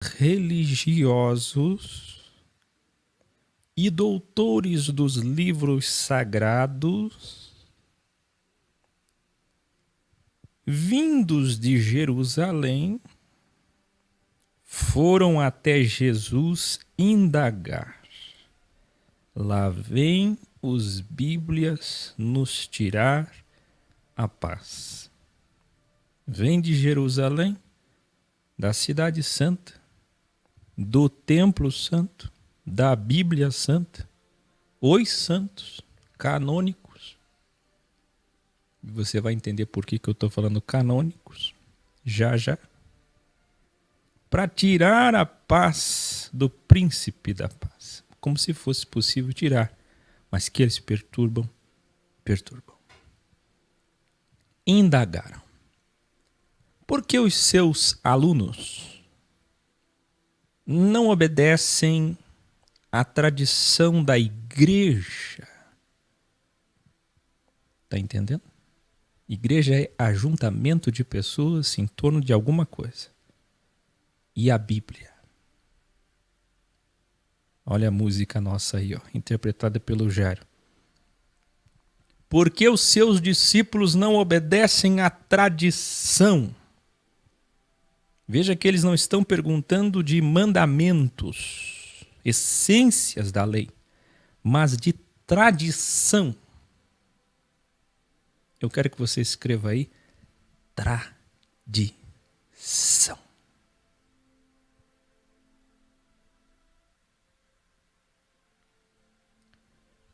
religiosos e doutores dos livros sagrados, vindos de Jerusalém, foram até Jesus indagar: lá vêm os Bíblias nos tirar a paz. Vem de Jerusalém, da cidade santa, do templo santo, da Bíblia santa, os santos canônicos. E você vai entender por que eu estou falando canônicos já já. Para tirar a paz do príncipe da paz. Como se fosse possível tirar, mas que eles perturbam. Indagaram: por que os seus alunos não obedecem à tradição da igreja? Está entendendo? Igreja é ajuntamento de pessoas em torno de alguma coisa. E a Bíblia? Olha a música nossa aí, ó, interpretada pelo Jairo. Por que os seus discípulos não obedecem à tradição? Veja que eles não estão perguntando de mandamentos, essências da lei, mas de tradição. Eu quero que você escreva aí, tradição.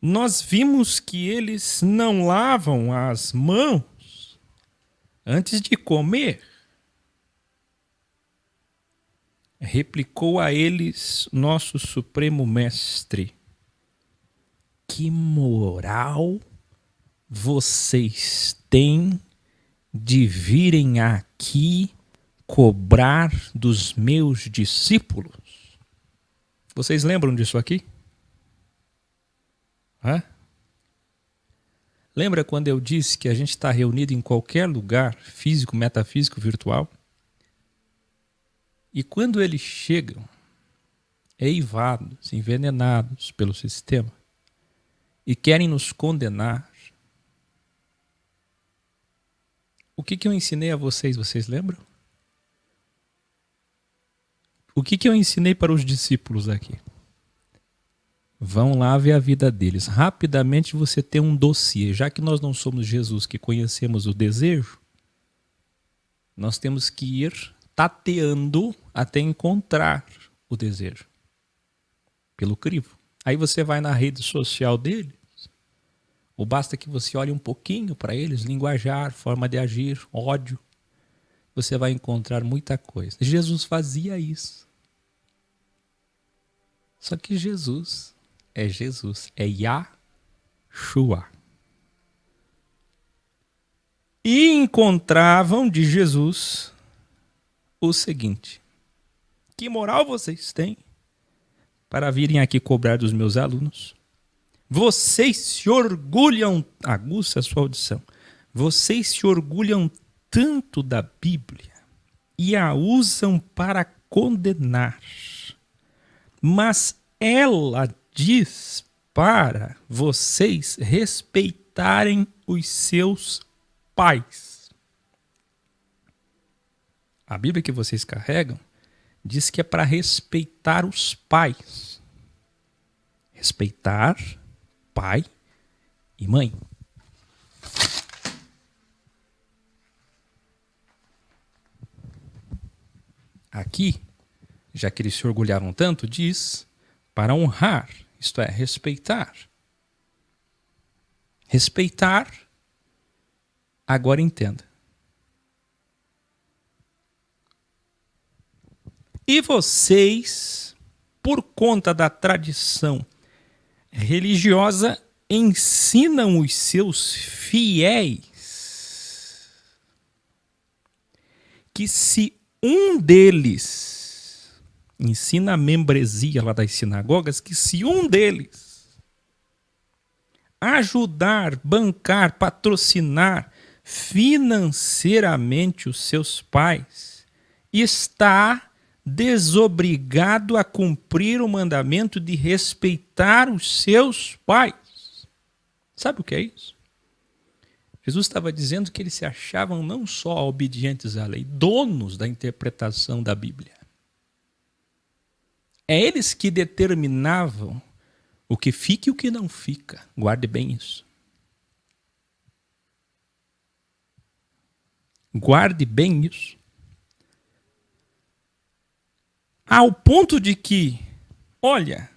Nós vimos que eles não lavam as mãos antes de comer. Replicou a eles nosso Supremo Mestre: que moral vocês têm de virem aqui cobrar dos meus discípulos? Vocês lembram disso aqui? Hã? Lembra quando eu disse que a gente está reunido em qualquer lugar, físico, metafísico, virtual? E quando eles chegam, eivados, envenenados pelo sistema, e querem nos condenar, o que eu ensinei a vocês, vocês lembram? O que eu ensinei para os discípulos aqui? Vão lá ver a vida deles. Rapidamente você tem um dossiê. Já que nós não somos Jesus que conhecemos o desejo, nós temos que ir tateando até encontrar o desejo. Pelo crivo. Aí você vai na rede social deles, ou basta que você olhe um pouquinho para eles, linguajar, forma de agir, ódio. Você vai encontrar muita coisa. Jesus fazia isso. Só que Jesus, é Yahshua. E encontravam de Jesus o seguinte: que moral vocês têm para virem aqui cobrar dos meus alunos? Vocês se orgulham, aguça a sua audição, vocês se orgulham tanto da Bíblia e a usam para condenar, mas ela diz para vocês respeitarem os seus pais. A Bíblia que vocês carregam diz que é para respeitar os pais. Respeitar pai e mãe. Aqui, já que eles se orgulharam tanto, diz para honrar, isto é, respeitar. Respeitar, agora entenda. E vocês, por conta da tradição religiosa, ensinam os seus fiéis que se um deles ensina a membresia lá das sinagogas, que se um deles ajudar, bancar, patrocinar financeiramente os seus pais, está desobrigado a cumprir o mandamento de respeitar os seus pais. Sabe o que é isso? Jesus estava dizendo que eles se achavam não só obedientes à lei, donos da interpretação da Bíblia. É eles que determinavam o que fica e o que não fica. Guarde bem isso. Guarde bem isso. Ao ponto de que, olha,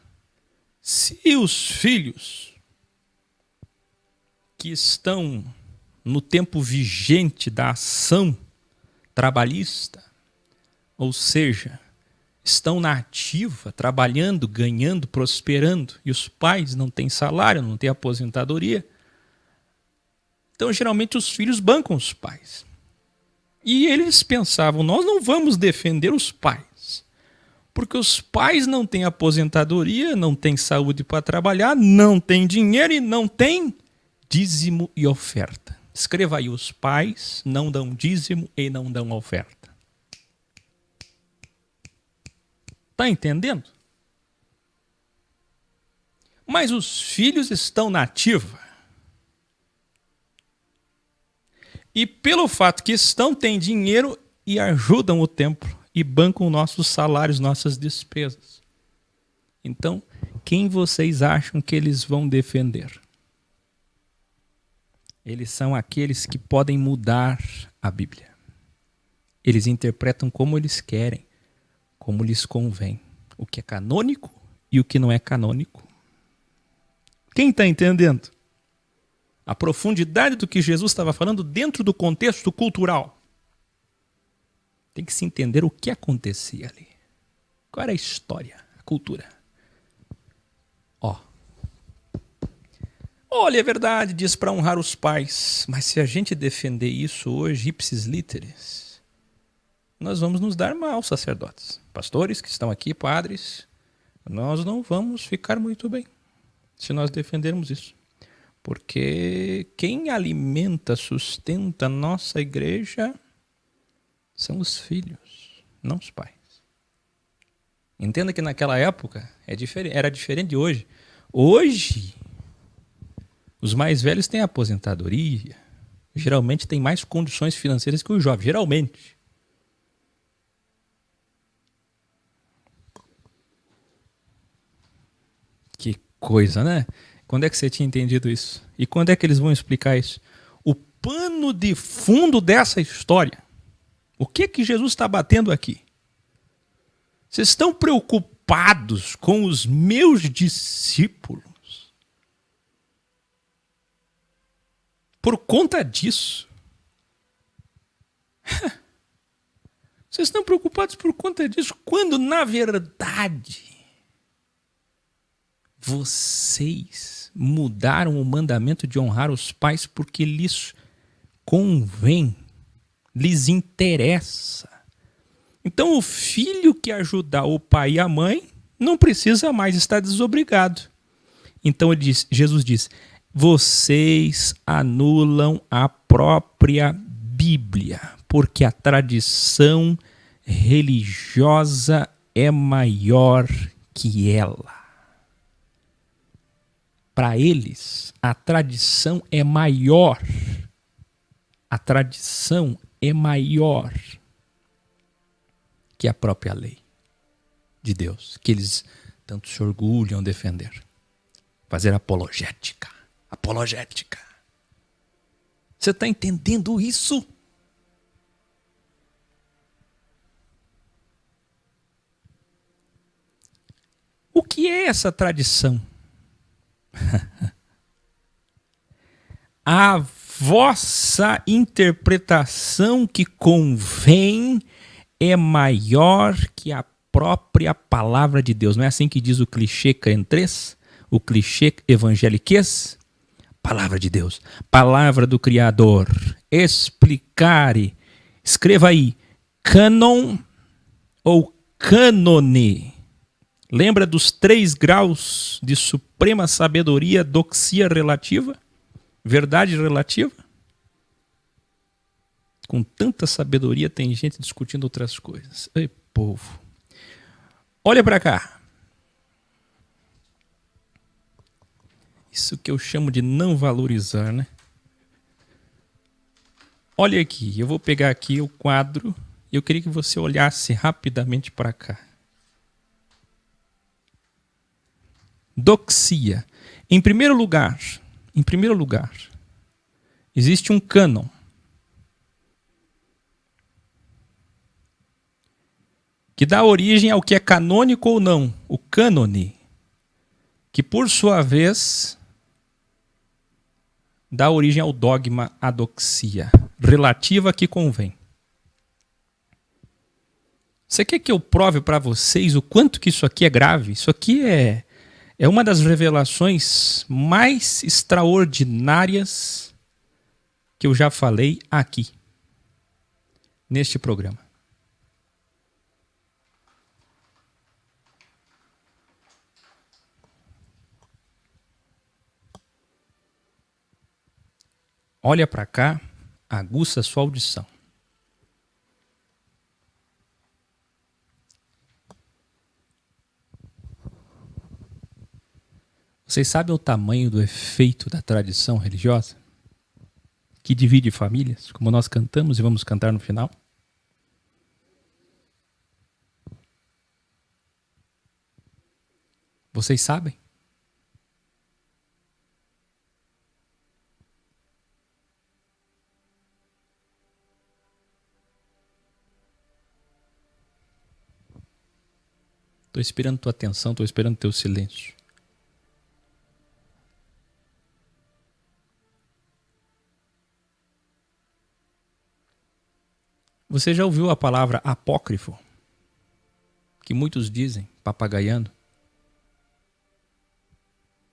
se os filhos que estão no tempo vigente da ação trabalhista, ou seja, estão na ativa, trabalhando, ganhando, prosperando, e os pais não têm salário, não têm aposentadoria, então geralmente os filhos bancam os pais. E eles pensavam, nós não vamos defender os pais, porque os pais não têm aposentadoria, não têm saúde para trabalhar, não têm dinheiro e não têm dízimo e oferta. Escreva aí, os pais não dão dízimo e não dão oferta. Está entendendo? Mas os filhos estão na ativa. E pelo fato que estão, têm dinheiro e ajudam o templo e bancam nossos salários, nossas despesas. Então, quem vocês acham que eles vão defender? Eles são aqueles que podem mudar a Bíblia. Eles interpretam como eles querem, como lhes convém. O que é canônico e o que não é canônico. Quem está entendendo? A profundidade do que Jesus estava falando dentro do contexto cultural. Tem que se entender o que acontecia ali. Qual era a história, a cultura? Olha, é verdade, diz para honrar os pais, mas se a gente defender isso hoje, ipsis literis, nós vamos nos dar mal, sacerdotes. Pastores que estão aqui, padres, nós não vamos ficar muito bem se nós defendermos isso. Porque quem alimenta, sustenta a nossa igreja são os filhos, não os pais. Entenda que naquela época era diferente de hoje. Hoje, os mais velhos têm aposentadoria, geralmente têm mais condições financeiras que os jovens, geralmente. Que coisa, né? Quando é que você tinha entendido isso? E quando é que eles vão explicar isso? O pano de fundo dessa história. O que que Jesus está batendo aqui? Vocês estão preocupados com os meus discípulos? Por conta disso. Vocês estão preocupados por conta disso, quando na verdade vocês mudaram o mandamento de honrar os pais porque lhes convém, lhes interessa. Então o filho que ajudar o pai e a mãe não precisa mais estar desobrigado. Então Jesus diz, vocês anulam a própria Bíblia, porque a tradição religiosa é maior que ela. Para eles, a tradição é maior. A tradição é maior que a própria lei de Deus, que eles tanto se orgulham defender. Fazer apologética. Apologética. Você está entendendo isso? O que é essa tradição? A vossa interpretação que convém é maior que a própria palavra de Deus. Não é assim que diz o clichê crentez? O clichê evangeliquez? Palavra de Deus, palavra do Criador. Explicare. Escreva aí, cânon ou cânone. Lembra dos 3 graus de suprema sabedoria, doxia relativa? Verdade relativa? Com tanta sabedoria tem gente discutindo outras coisas. Ei, povo, Olha para cá. Isso que eu chamo de não valorizar, né? Olha aqui, eu vou pegar aqui o quadro e eu queria que você olhasse rapidamente para cá. Doxia. Em primeiro lugar, existe um cânon. Que dá origem ao que é canônico ou não, o cânone, que por sua vez dá origem ao dogma, a doxia, relativa que convém. Você quer que eu prove para vocês o quanto que isso aqui é grave? Isso aqui é uma das revelações mais extraordinárias que eu já falei aqui, neste programa. Olha para cá, aguça sua audição. Vocês sabem o tamanho do efeito da tradição religiosa? Que divide famílias, como nós cantamos e vamos cantar no final? Vocês sabem? Estou esperando tua atenção, estou esperando teu silêncio. Você já ouviu a palavra apócrifo? Que muitos dizem, papagaiando,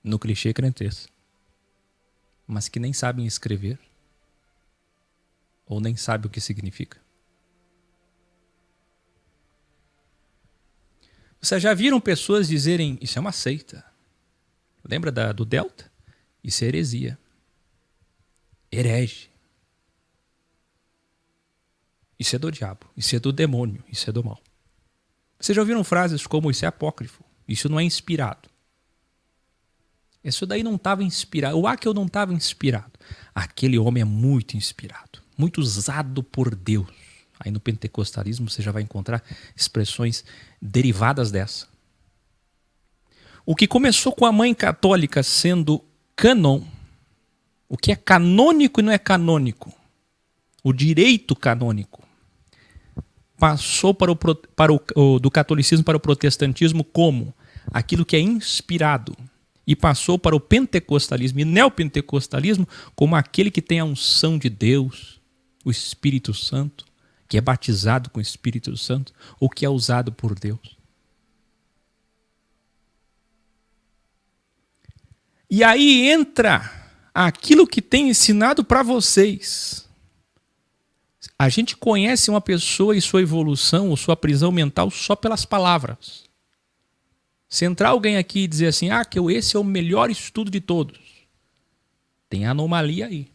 no clichê crentez, mas que nem sabem escrever ou nem sabem o que significa. Vocês já viram pessoas dizerem, isso é uma seita? Lembra do Delta? Isso é heresia. Herege. Isso é do diabo, isso é do demônio, isso é do mal. Vocês já ouviram frases como isso é apócrifo, isso não é inspirado. Isso daí não estava inspirado. O que eu não estava inspirado. Aquele homem é muito inspirado, muito usado por Deus. Aí no pentecostalismo você já vai encontrar expressões derivadas dessa. O que começou com a mãe católica sendo cânon, o que é canônico e não é canônico, o direito canônico, passou do catolicismo para o protestantismo como aquilo que é inspirado e passou para o pentecostalismo e neopentecostalismo como aquele que tem a unção de Deus, o Espírito Santo, que é batizado com o Espírito Santo ou que é usado por Deus. E aí entra aquilo que tem ensinado para vocês. A gente conhece uma pessoa e sua evolução ou sua prisão mental só pelas palavras. Se entrar alguém aqui e dizer assim, esse é o melhor estudo de todos, tem anomalia aí.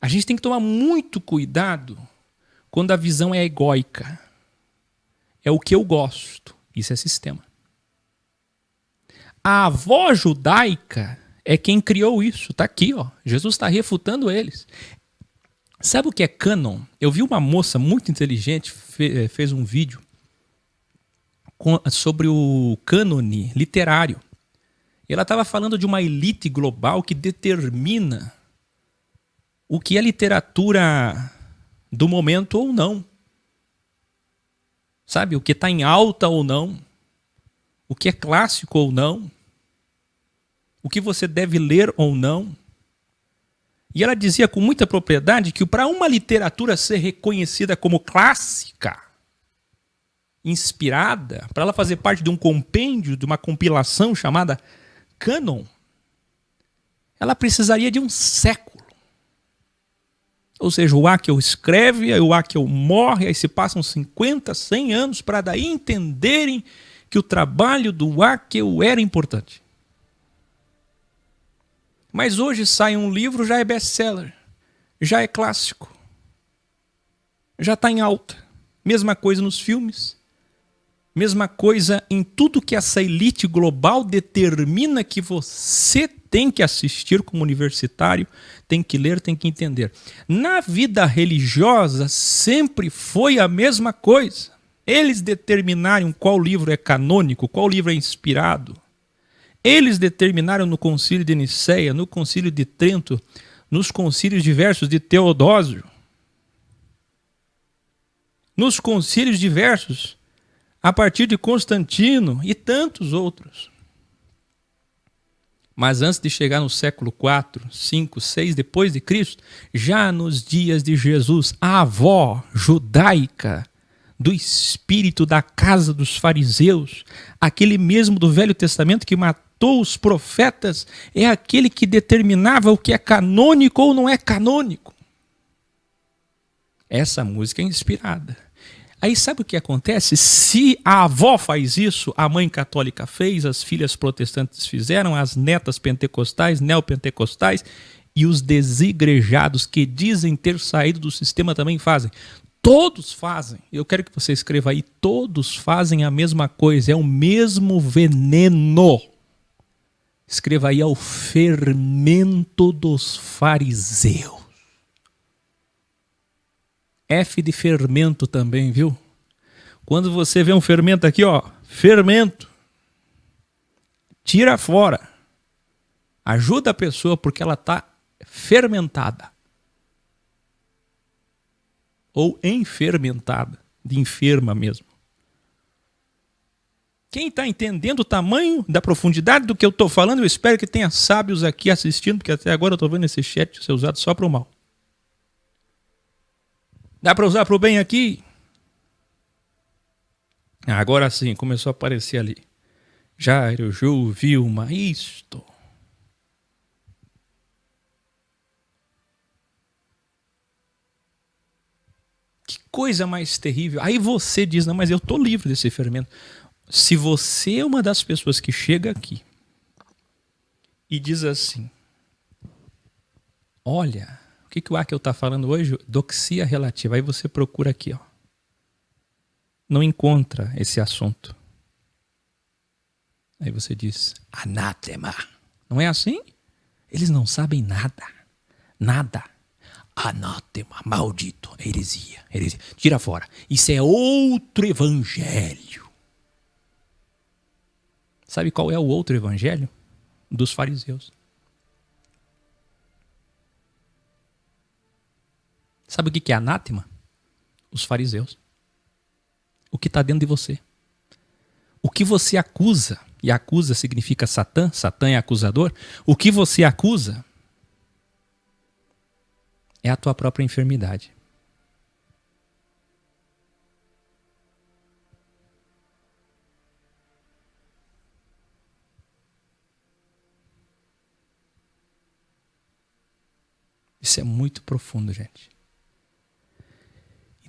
A gente tem que tomar muito cuidado quando a visão é egóica. É o que eu gosto. Isso é sistema. A avó judaica é quem criou isso. Está aqui, ó. Jesus está refutando eles. Sabe o que é cânon? Eu vi uma moça muito inteligente, fez um vídeo sobre o cânone literário. Ela estava falando de uma elite global que determina o que é literatura do momento ou não. Sabe? O que está em alta ou não. O que é clássico ou não. O que você deve ler ou não. E ela dizia com muita propriedade que para uma literatura ser reconhecida como clássica, inspirada, para ela fazer parte de um compêndio, de uma compilação chamada cânon, ela precisaria de um século. Ou seja, o Haeckel escreve, aí o Haeckel morre, aí se passam 50, 100 anos para daí entenderem que o trabalho do Haeckel era importante. Mas hoje sai um livro, já é best-seller, já é clássico, já está em alta. Mesma coisa nos filmes, Mesma coisa em tudo que essa elite global determina que você tem que assistir como universitário, tem que ler, tem que entender. Na vida religiosa sempre foi a mesma coisa. Eles determinaram qual livro é canônico, qual livro é inspirado. Eles determinaram no concílio de Nicéia, no concílio de Trento, nos concílios diversos de Teodósio, nos concílios diversos a partir de Constantino e tantos outros. Mas antes de chegar no século IV, V, VI depois de Cristo, já nos dias de Jesus, a avó judaica do espírito da casa dos fariseus, aquele mesmo do Velho Testamento que matou os profetas, é aquele que determinava o que é canônico ou não é canônico. Essa música é inspirada. Aí sabe o que acontece? Se a avó faz isso, a mãe católica fez, as filhas protestantes fizeram, as netas pentecostais, neopentecostais e os desigrejados que dizem ter saído do sistema também fazem. Todos fazem. Eu quero que você escreva aí, todos fazem a mesma coisa, é o mesmo veneno. Escreva aí, é o fermento dos fariseus. F de fermento também, viu? Quando você vê um fermento aqui, ó, fermento, tira fora. Ajuda a pessoa porque ela está fermentada. Ou enfermentada, de enferma mesmo. Quem está entendendo o tamanho da profundidade do que eu estou falando, eu espero que tenha sábios aqui assistindo, porque até agora eu estou vendo esse chat ser usado só para o mal. Dá para usar para o bem aqui? Agora sim, começou a aparecer ali. Jairo, Ju, Vilma, isto. Que coisa mais terrível. Aí você diz, não, mas eu estou livre desse fermento. Se você é uma das pessoas que chega aqui e diz assim, olha, o que o Akel está falando hoje? Doxia relativa. Aí você procura aqui, ó. Não encontra esse assunto. Aí você diz, anátema. Não é assim? Eles não sabem nada. Nada. Anátema, maldito, heresia, heresia. Tira fora. Isso é outro evangelho. Sabe qual é o outro evangelho? Dos fariseus. Sabe o que é anátema? Os fariseus. O que está dentro de você. O que você acusa, e acusa significa Satã, Satã é acusador. O que você acusa é a tua própria enfermidade. Isso é muito profundo, gente.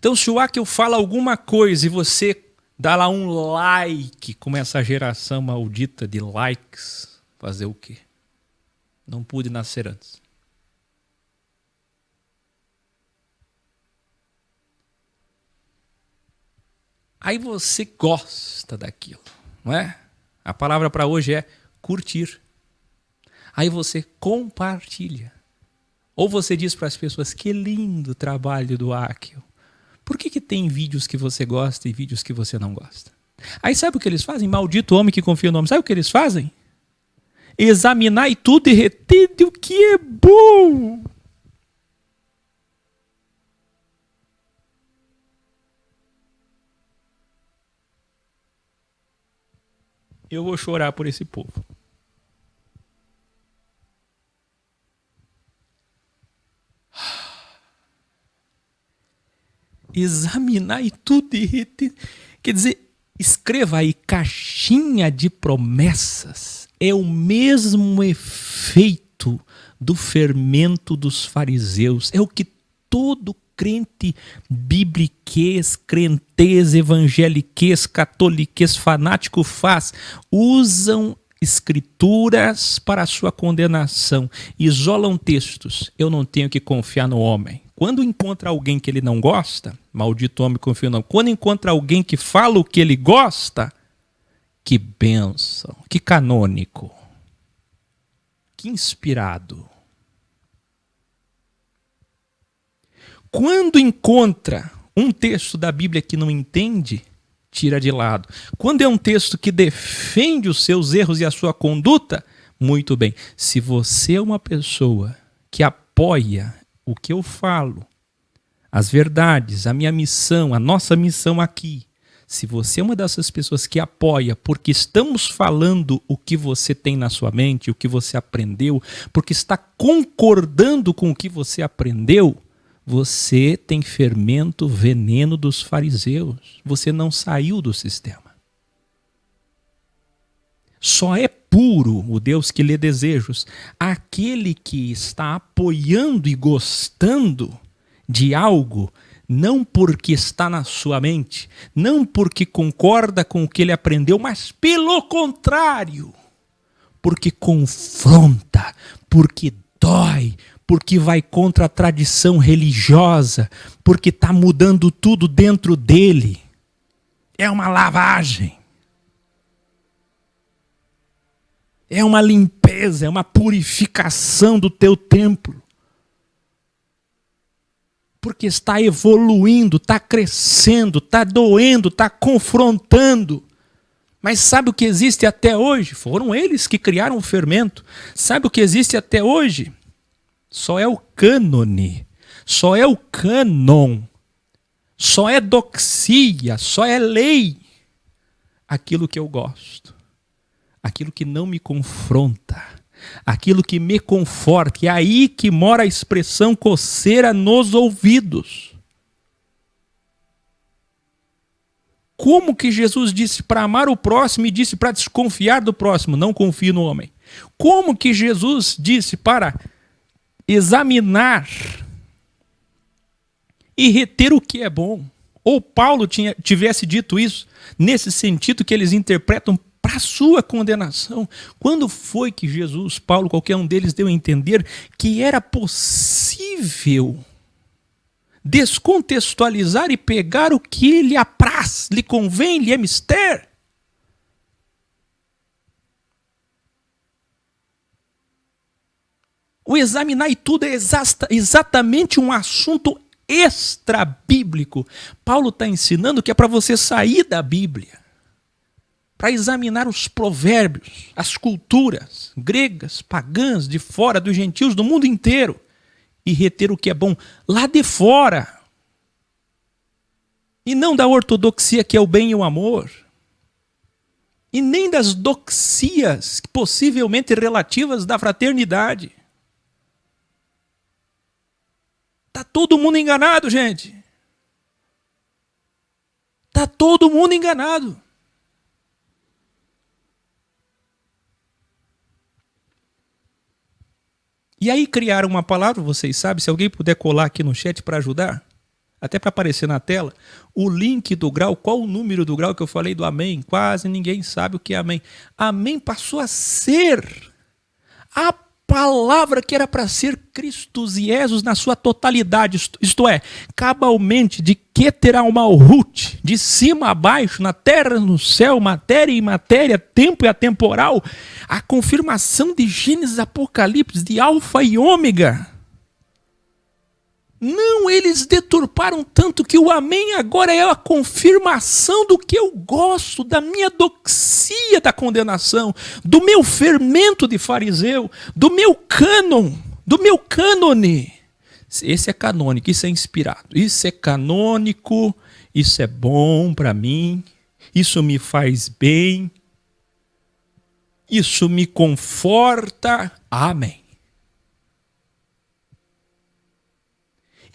Então, se o Akel fala alguma coisa e você dá lá um like, como essa geração maldita de likes, fazer o quê? Não pude nascer antes. Aí você gosta daquilo, não é? A palavra para hoje é curtir. Aí você compartilha. Ou você diz para as pessoas, que lindo o trabalho do Akel. Por que tem vídeos que você gosta e vídeos que você não gosta? Aí sabe o que eles fazem? Maldito homem que confia no homem. Sabe o que eles fazem? Examinar e tudo e reter o que é bom. Eu vou chorar por esse povo. Examinar e tudo e reter. Quer dizer, escreva aí, caixinha de promessas é o mesmo efeito do fermento dos fariseus. É o que todo crente bibliquês, crentez, evangeliquez, catoliquez, fanático faz. Usam escrituras para a sua condenação. Isolam textos. Eu não tenho que confiar no homem. Quando encontra alguém que ele não gosta, maldito homem confia não. Quando encontra alguém que fala o que ele gosta, que bênção, que canônico, que inspirado. Quando encontra um texto da Bíblia que não entende, tira de lado. Quando é um texto que defende os seus erros e a sua conduta, muito bem. Se você é uma pessoa que apoia o que eu falo, as verdades, a minha missão, a nossa missão aqui, se você é uma dessas pessoas que apoia porque estamos falando o que você tem na sua mente, o que você aprendeu, porque está concordando com o que você aprendeu, você tem fermento, veneno dos fariseus. Você não saiu do sistema. Só é puro o Deus que lê desejos aquele que está apoiando e gostando de algo, não porque está na sua mente, não porque concorda com o que ele aprendeu, mas pelo contrário, porque confronta, porque dói, porque vai contra a tradição religiosa, porque está mudando tudo dentro dele. É uma lavagem. É uma limpeza, é uma purificação do teu templo. Porque está evoluindo, está crescendo, está doendo, está confrontando. Mas sabe o que existe até hoje? Foram eles que criaram o fermento. Sabe o que existe até hoje? Só é o cânone, só é o cânon, só é doxia, só é lei. Aquilo que eu gosto, aquilo que não me confronta, aquilo que me conforta. E é aí que mora a expressão coceira nos ouvidos. Como que Jesus disse para amar o próximo e disse para desconfiar do próximo? Não confie no homem. Como que Jesus disse para examinar e reter o que é bom? Ou Paulo tivesse dito isso nesse sentido que eles interpretam para a sua condenação. Quando foi que Jesus, Paulo, qualquer um deles deu a entender que era possível descontextualizar e pegar o que lhe apraz, lhe convém, lhe é mister? O examinar e tudo é exatamente um assunto extra-bíblico. Paulo está ensinando que é para você sair da Bíblia, para examinar os provérbios, as culturas gregas, pagãs, de fora, dos gentios, do mundo inteiro, e reter o que é bom lá de fora. E não da ortodoxia, que é o bem e o amor, e nem das doxias, possivelmente relativas da fraternidade. Está todo mundo enganado, gente. Está todo mundo enganado. E aí criaram uma palavra, vocês sabem, se alguém puder colar aqui no chat para ajudar, até para aparecer na tela, o link do grau, qual o número do grau que eu falei do amém? Quase ninguém sabe o que é amém. Amém passou a ser a palavra que era para ser Christus Jesus na sua totalidade, isto é, cabalmente, de Keter ao Malhut, de cima a baixo, na terra, no céu, matéria e imatéria, tempo e atemporal, a confirmação de Gênesis e Apocalipse, de alfa e ômega. Não, eles deturparam tanto que o amém agora é a confirmação do que eu gosto, da minha doxia da condenação, do meu fermento de fariseu, do meu cânon, do meu cânone. Esse é canônico, isso é inspirado, isso é canônico, isso é bom para mim, isso me faz bem, isso me conforta. Amém.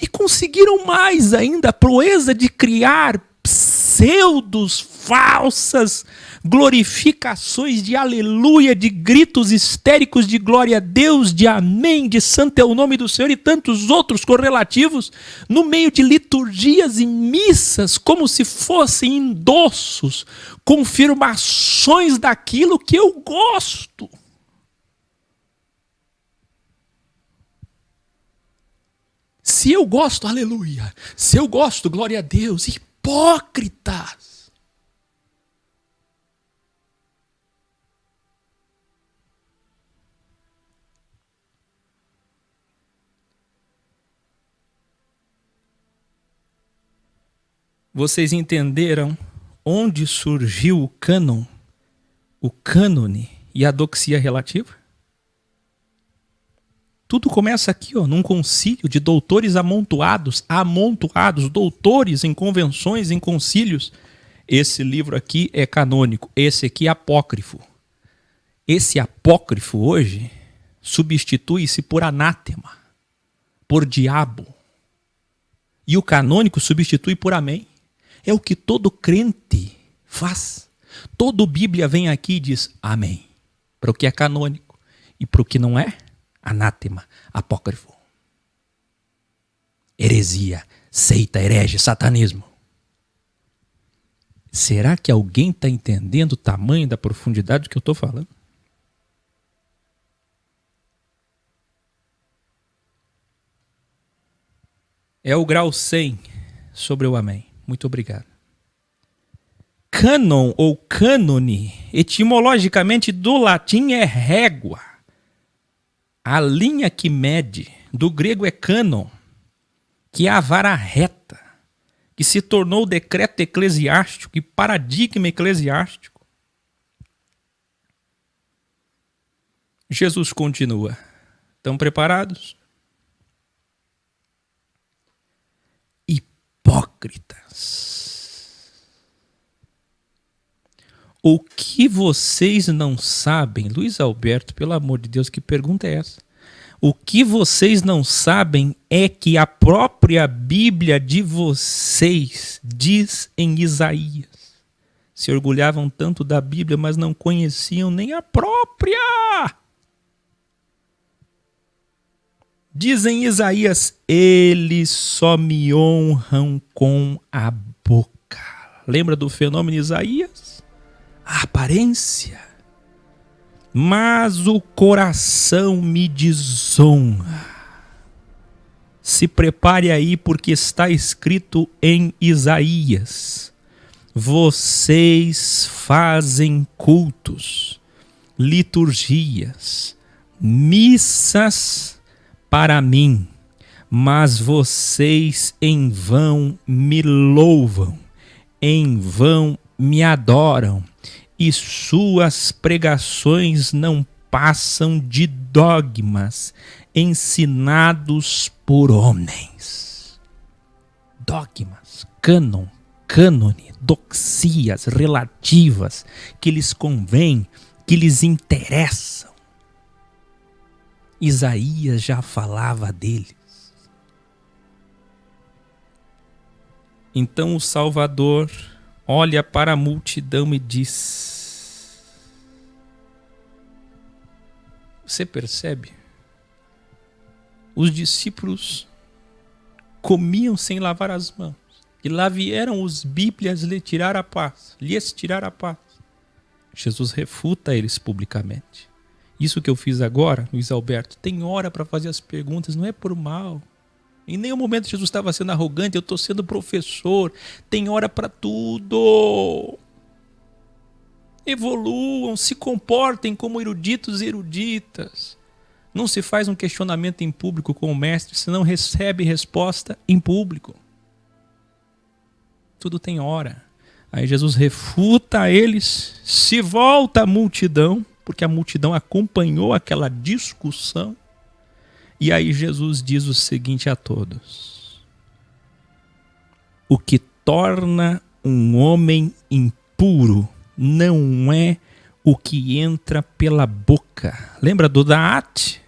E conseguiram mais ainda a proeza de criar pseudos, falsas glorificações de aleluia, de gritos histéricos de glória a Deus, de amém, de santo é o nome do Senhor e tantos outros correlativos no meio de liturgias e missas, como se fossem endossos, confirmações daquilo que eu gosto. Se eu gosto, aleluia. Se eu gosto, glória a Deus. Hipócritas. Vocês entenderam onde surgiu o cânon, o cânone e a doxia relativa? Tudo começa aqui, num concílio de doutores amontoados, doutores em convenções, em concílios. Esse livro aqui é canônico, esse aqui é apócrifo. Esse apócrifo hoje substitui-se por anátema, por diabo. E o canônico substitui por amém. É o que todo crente faz. Toda Bíblia vem aqui e diz amém. Para o que é canônico e para o que não é, anátema, apócrifo. Heresia, seita, herege, satanismo. Será que alguém está entendendo o tamanho da profundidade do que eu estou falando? É o grau 100 sobre o amém. Muito obrigado. Cânon ou cânone, etimologicamente do latim é régua. A linha que mede, do grego é cânon, que é a vara reta, que se tornou o decreto eclesiástico e paradigma eclesiástico. Jesus continua. Estão preparados? Hipócritas. O que vocês não sabem, Luiz Alberto, pelo amor de Deus, que pergunta é essa? O que vocês não sabem é que a própria Bíblia de vocês diz em Isaías. Se orgulhavam tanto da Bíblia, mas não conheciam nem a própria. Diz em Isaías, eles só me honram com a boca. Lembra do fenômeno Isaías? A aparência. Mas o coração me desonra. Se prepare aí, porque está escrito em Isaías. Vocês fazem cultos, liturgias, missas para mim, mas vocês em vão me louvam, em vão me adoram, e suas pregações não passam de dogmas ensinados por homens. Dogmas, cânon, cânone, doxias relativas que lhes convém, que lhes interessam. Isaías já falava deles. Então o Salvador olha para a multidão e diz: você percebe? Os discípulos comiam sem lavar as mãos. E lá vieram os bíblias lhes tirar a paz. Jesus refuta eles publicamente. Isso que eu fiz agora, Luiz Alberto, tem hora para fazer as perguntas, não é por mal. Em nenhum momento Jesus estava sendo arrogante, eu estou sendo professor. Tem hora para tudo. Evoluam, se comportem como eruditos e eruditas. Não se faz um questionamento em público com o mestre, senão recebe resposta em público. Tudo tem hora. Aí Jesus refuta eles, se volta a multidão, porque a multidão acompanhou aquela discussão. E aí Jesus diz o seguinte a todos: o que torna um homem impuro não é o que entra pela boca. Lembra do Daat?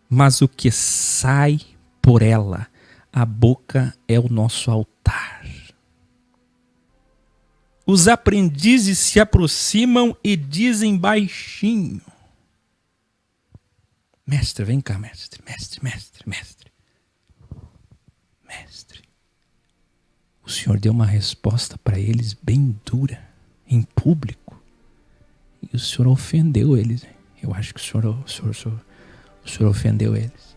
Mas o que sai por ela. A boca é o nosso altar. Os aprendizes se aproximam e dizem baixinho: mestre, vem cá, mestre. O senhor deu uma resposta para eles bem dura, em público. E o senhor ofendeu eles. Eu acho que o senhor ofendeu eles.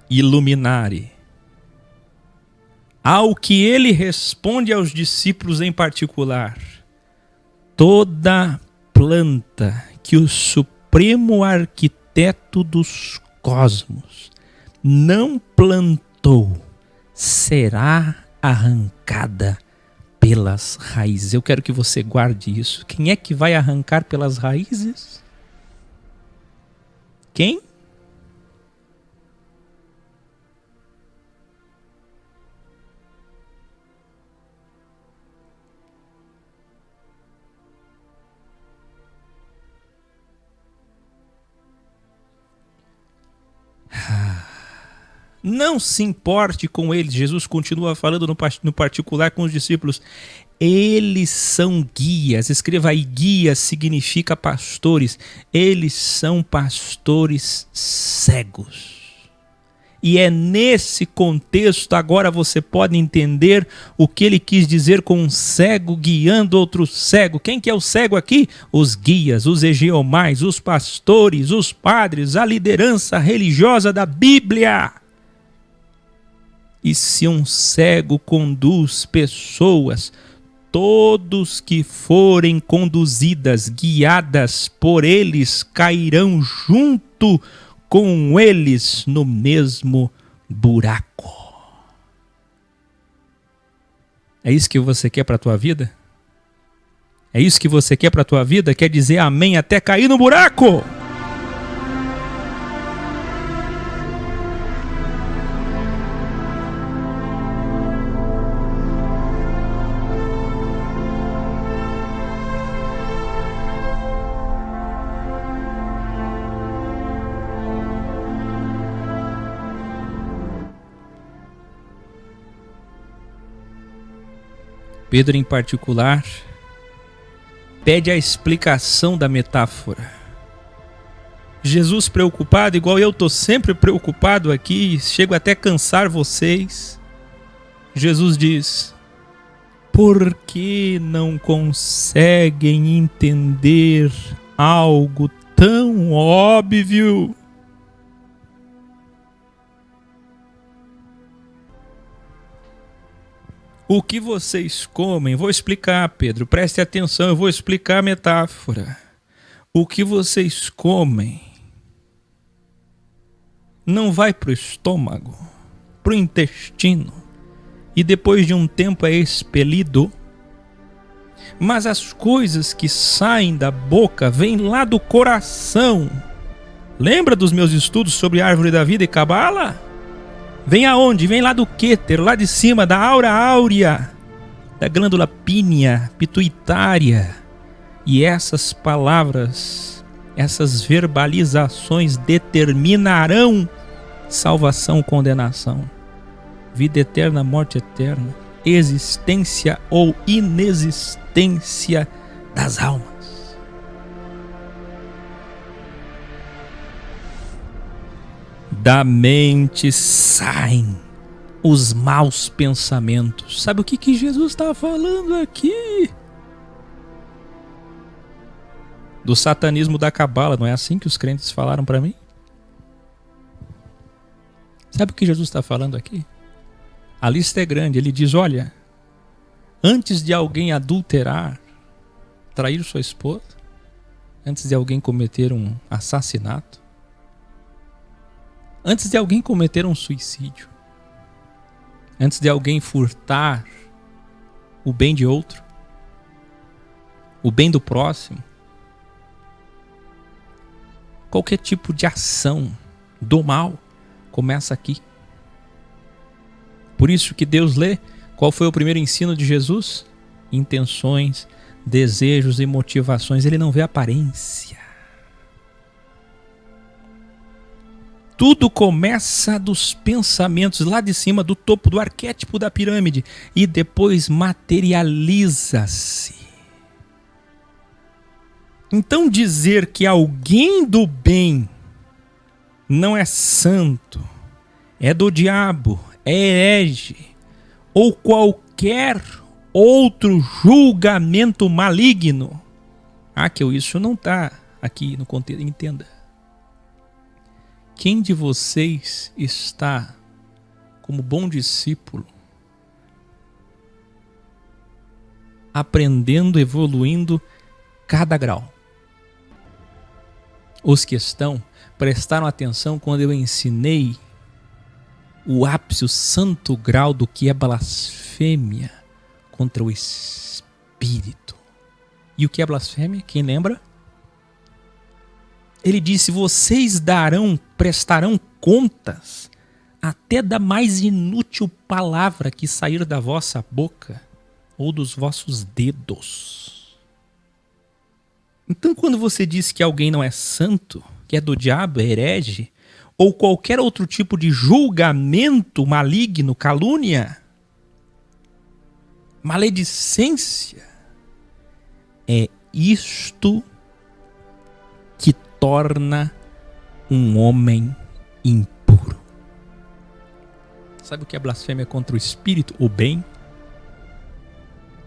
iluminare. Ao que ele responde aos discípulos em particular: toda planta que o Supremo Arquiteto dos cosmos não plantou será arrancada pelas raízes. Eu quero que você guarde isso. Quem é que vai arrancar pelas raízes? Quem? Não se importe com eles. Jesus continua falando no particular com os discípulos. Eles são guias. Escreva aí, guias significa pastores. Eles são pastores cegos. E é nesse contexto, agora você pode entender o que ele quis dizer com um cego guiando outro cego. Quem que é o cego aqui? Os guias, os egeomais, os pastores, os padres, a liderança religiosa da Bíblia. E se um cego conduz pessoas, todos que forem conduzidas, guiadas por eles, cairão junto com eles no mesmo buraco. É isso que você quer para a tua vida? É isso que você quer para a tua vida? Quer dizer amém até cair no buraco? Pedro, em particular, pede a explicação da metáfora. Jesus preocupado, igual eu estou sempre preocupado aqui, chego até a cansar vocês. Jesus diz: por que não conseguem entender algo tão óbvio? O que vocês comem? Vou explicar, Pedro. Preste atenção, eu vou explicar a metáfora. O que vocês comem não vai para o estômago, para o intestino, e depois de um tempo é expelido. Mas as coisas que saem da boca vêm lá do coração. Lembra dos meus estudos sobre a árvore da vida e cabala? Vem aonde? Vem lá do quéter, lá de cima, da aura áurea, da glândula pínea, pituitária. E essas palavras, essas verbalizações determinarão salvação ou condenação, vida eterna, morte eterna, existência ou inexistência das almas. Da mente saem os maus pensamentos. Sabe o que Jesus está falando aqui? Do satanismo da cabala, não é assim que os crentes falaram para mim? Sabe o que Jesus está falando aqui? A lista é grande. Ele diz: olha, antes de alguém adulterar, trair sua esposa, antes de alguém cometer um assassinato, antes de alguém cometer um suicídio, antes de alguém furtar o bem de outro, o bem do próximo, qualquer tipo de ação do mal começa aqui. Por isso que Deus lê, qual foi o primeiro ensino de Jesus? Intenções, desejos e motivações. Ele não vê aparência. Tudo começa dos pensamentos, lá de cima, do topo do arquétipo da pirâmide, e depois materializa-se. Então dizer que alguém do bem não é santo, é do diabo, é herege, ou qualquer outro julgamento maligno. Isso não está aqui no contexto, entenda. Quem de vocês está, como bom discípulo, aprendendo, evoluindo cada grau? Os que estão prestaram atenção quando eu ensinei o ápice, o santo grau do que é blasfêmia contra o Espírito. E o que é blasfêmia? Quem lembra? Ele disse: vocês prestarão contas até da mais inútil palavra que sair da vossa boca ou dos vossos dedos. Então, quando você diz que alguém não é santo, que é do diabo, é herege, ou qualquer outro tipo de julgamento maligno, calúnia, maledicência, é isto que torna um homem impuro. Sabe o que é blasfêmia contra o Espírito, o bem?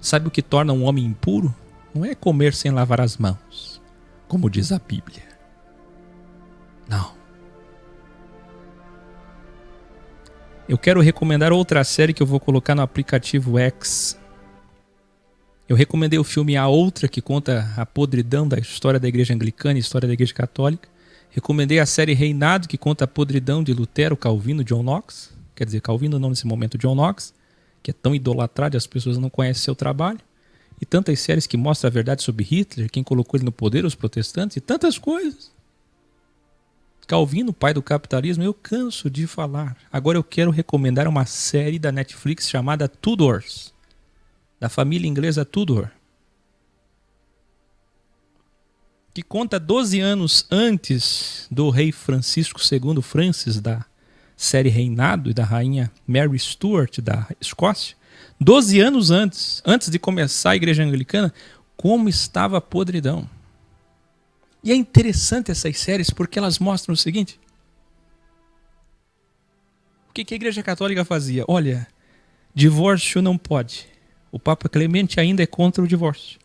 Sabe o que torna um homem impuro? Não é comer sem lavar as mãos, como diz a Bíblia. Não. Eu quero recomendar outra série que eu vou colocar no aplicativo X. Eu recomendei o filme A Outra, que conta a podridão da história da Igreja Anglicana e história da Igreja Católica. Recomendei a série Reinado, que conta a podridão de Lutero, Calvino, John Knox. Quer dizer, Calvino não nesse momento, John Knox, que é tão idolatrado e as pessoas não conhecem seu trabalho. E tantas séries que mostram a verdade sobre Hitler, quem colocou ele no poder, os protestantes, e tantas coisas. Calvino, pai do capitalismo, eu canso de falar. Agora eu quero recomendar uma série da Netflix chamada Tudors, da família inglesa Tudor, que conta 12 anos antes do rei Francisco II Francis, da série Reinado, e da rainha Mary Stuart, da Escócia. 12 anos antes de começar a Igreja Anglicana, como estava a podridão. E é interessante essas séries porque elas mostram o seguinte: o que a Igreja Católica fazia? Olha, divórcio não pode. O Papa Clemente ainda é contra o divórcio.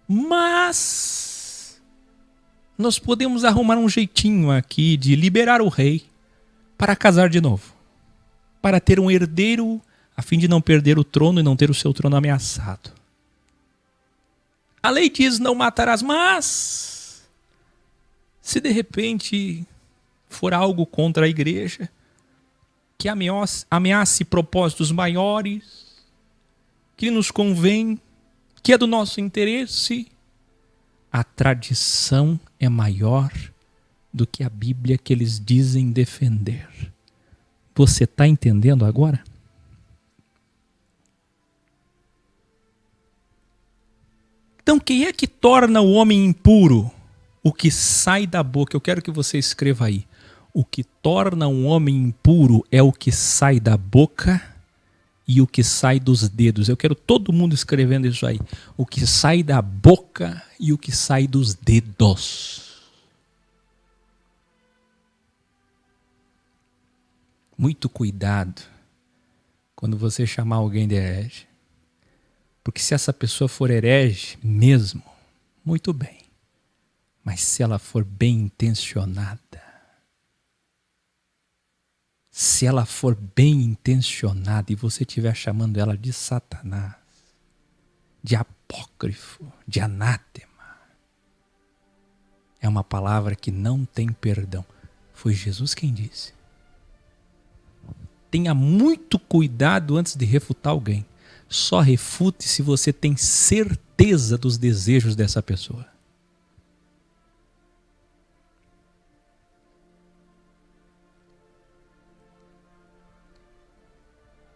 Mas nós podemos arrumar um jeitinho aqui de liberar o rei para casar de novo, para ter um herdeiro, a fim de não perder o trono e não ter o seu trono ameaçado. A lei diz: não matarás, mas se de repente for algo contra a igreja, que ameace propósitos maiores, que nos convém, que é do nosso interesse, a tradição é maior do que a Bíblia que eles dizem defender. Você está entendendo agora? Então, quem é que torna o homem impuro? O que sai da boca. Eu quero que você escreva aí. O que torna um homem impuro é o que sai da boca e o que sai dos dedos. Eu quero todo mundo escrevendo isso aí. O que sai da boca e o que sai dos dedos. Muito cuidado quando você chamar alguém de herege. Porque se essa pessoa for herege mesmo, muito bem. Mas se ela for bem intencionada, e você estiver chamando ela de Satanás, de apócrifo, de anátema, é uma palavra que não tem perdão. Foi Jesus quem disse. Tenha muito cuidado antes de refutar alguém. Só refute se você tem certeza dos desejos dessa pessoa.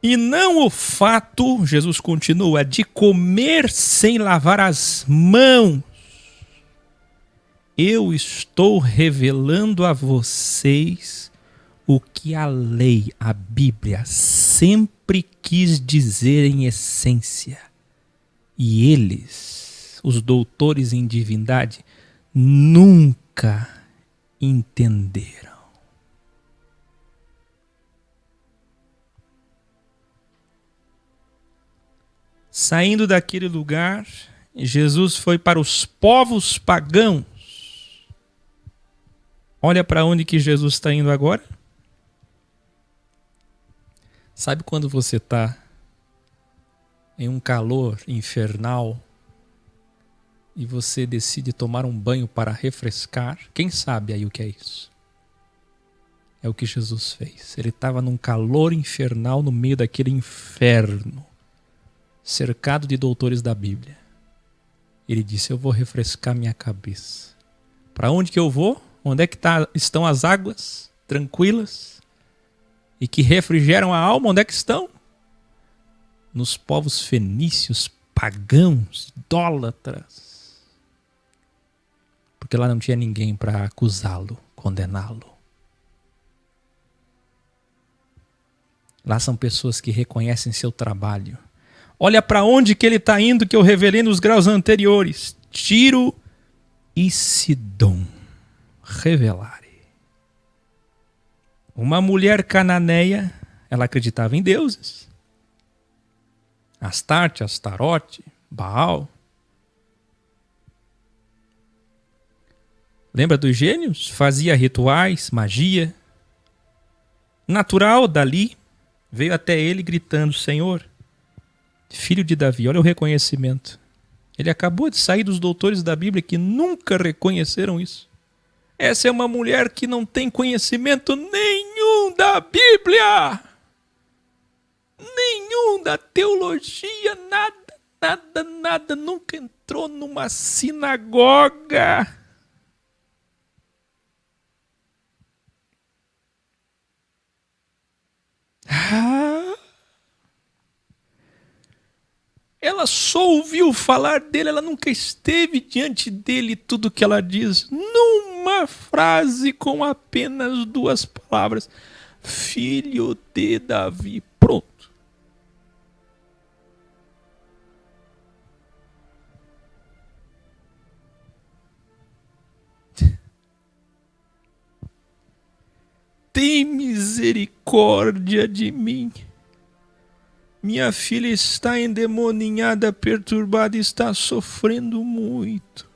E não o fato, Jesus continua, de comer sem lavar as mãos. Eu estou revelando a vocês o que a lei, a Bíblia, sempre quis dizer em essência. E eles, os doutores em divindade, nunca entenderam. Saindo daquele lugar, Jesus foi para os povos pagãos. Olha para onde que Jesus está indo agora. Sabe quando você está em um calor infernal e você decide tomar um banho para refrescar? Quem sabe aí o que é isso? É o que Jesus fez. Ele estava num calor infernal no meio daquele inferno, cercado de doutores da Bíblia. Ele disse: eu vou refrescar minha cabeça. Para onde que eu vou? Onde é que estão as águas tranquilas e que refrigeram a alma? Onde é que estão? Nos povos fenícios, pagãos, idólatras. Porque lá não tinha ninguém para acusá-lo, condená-lo. Lá são pessoas que reconhecem seu trabalho. Olha para onde que ele está indo, que eu revelei nos graus anteriores. Tiro e Sidom. Revelare. Uma mulher cananeia, ela acreditava em deuses. Astarte, Astarote, Baal. Lembra dos gênios? Fazia rituais, magia. Natural, dali, veio até ele gritando: Senhor, filho de Davi. Olha o reconhecimento. Ele acabou de sair dos doutores da Bíblia que nunca reconheceram isso. Essa é uma mulher que não tem conhecimento nenhum da Bíblia. Nenhum da teologia, nada. Nunca entrou numa sinagoga. Ela só ouviu falar dele, ela nunca esteve diante dele. Tudo que ela diz, numa frase com apenas 2 palavras: filho de Davi. Pronto. Tem misericórdia de mim. Minha filha está endemoninhada, perturbada, está sofrendo muito.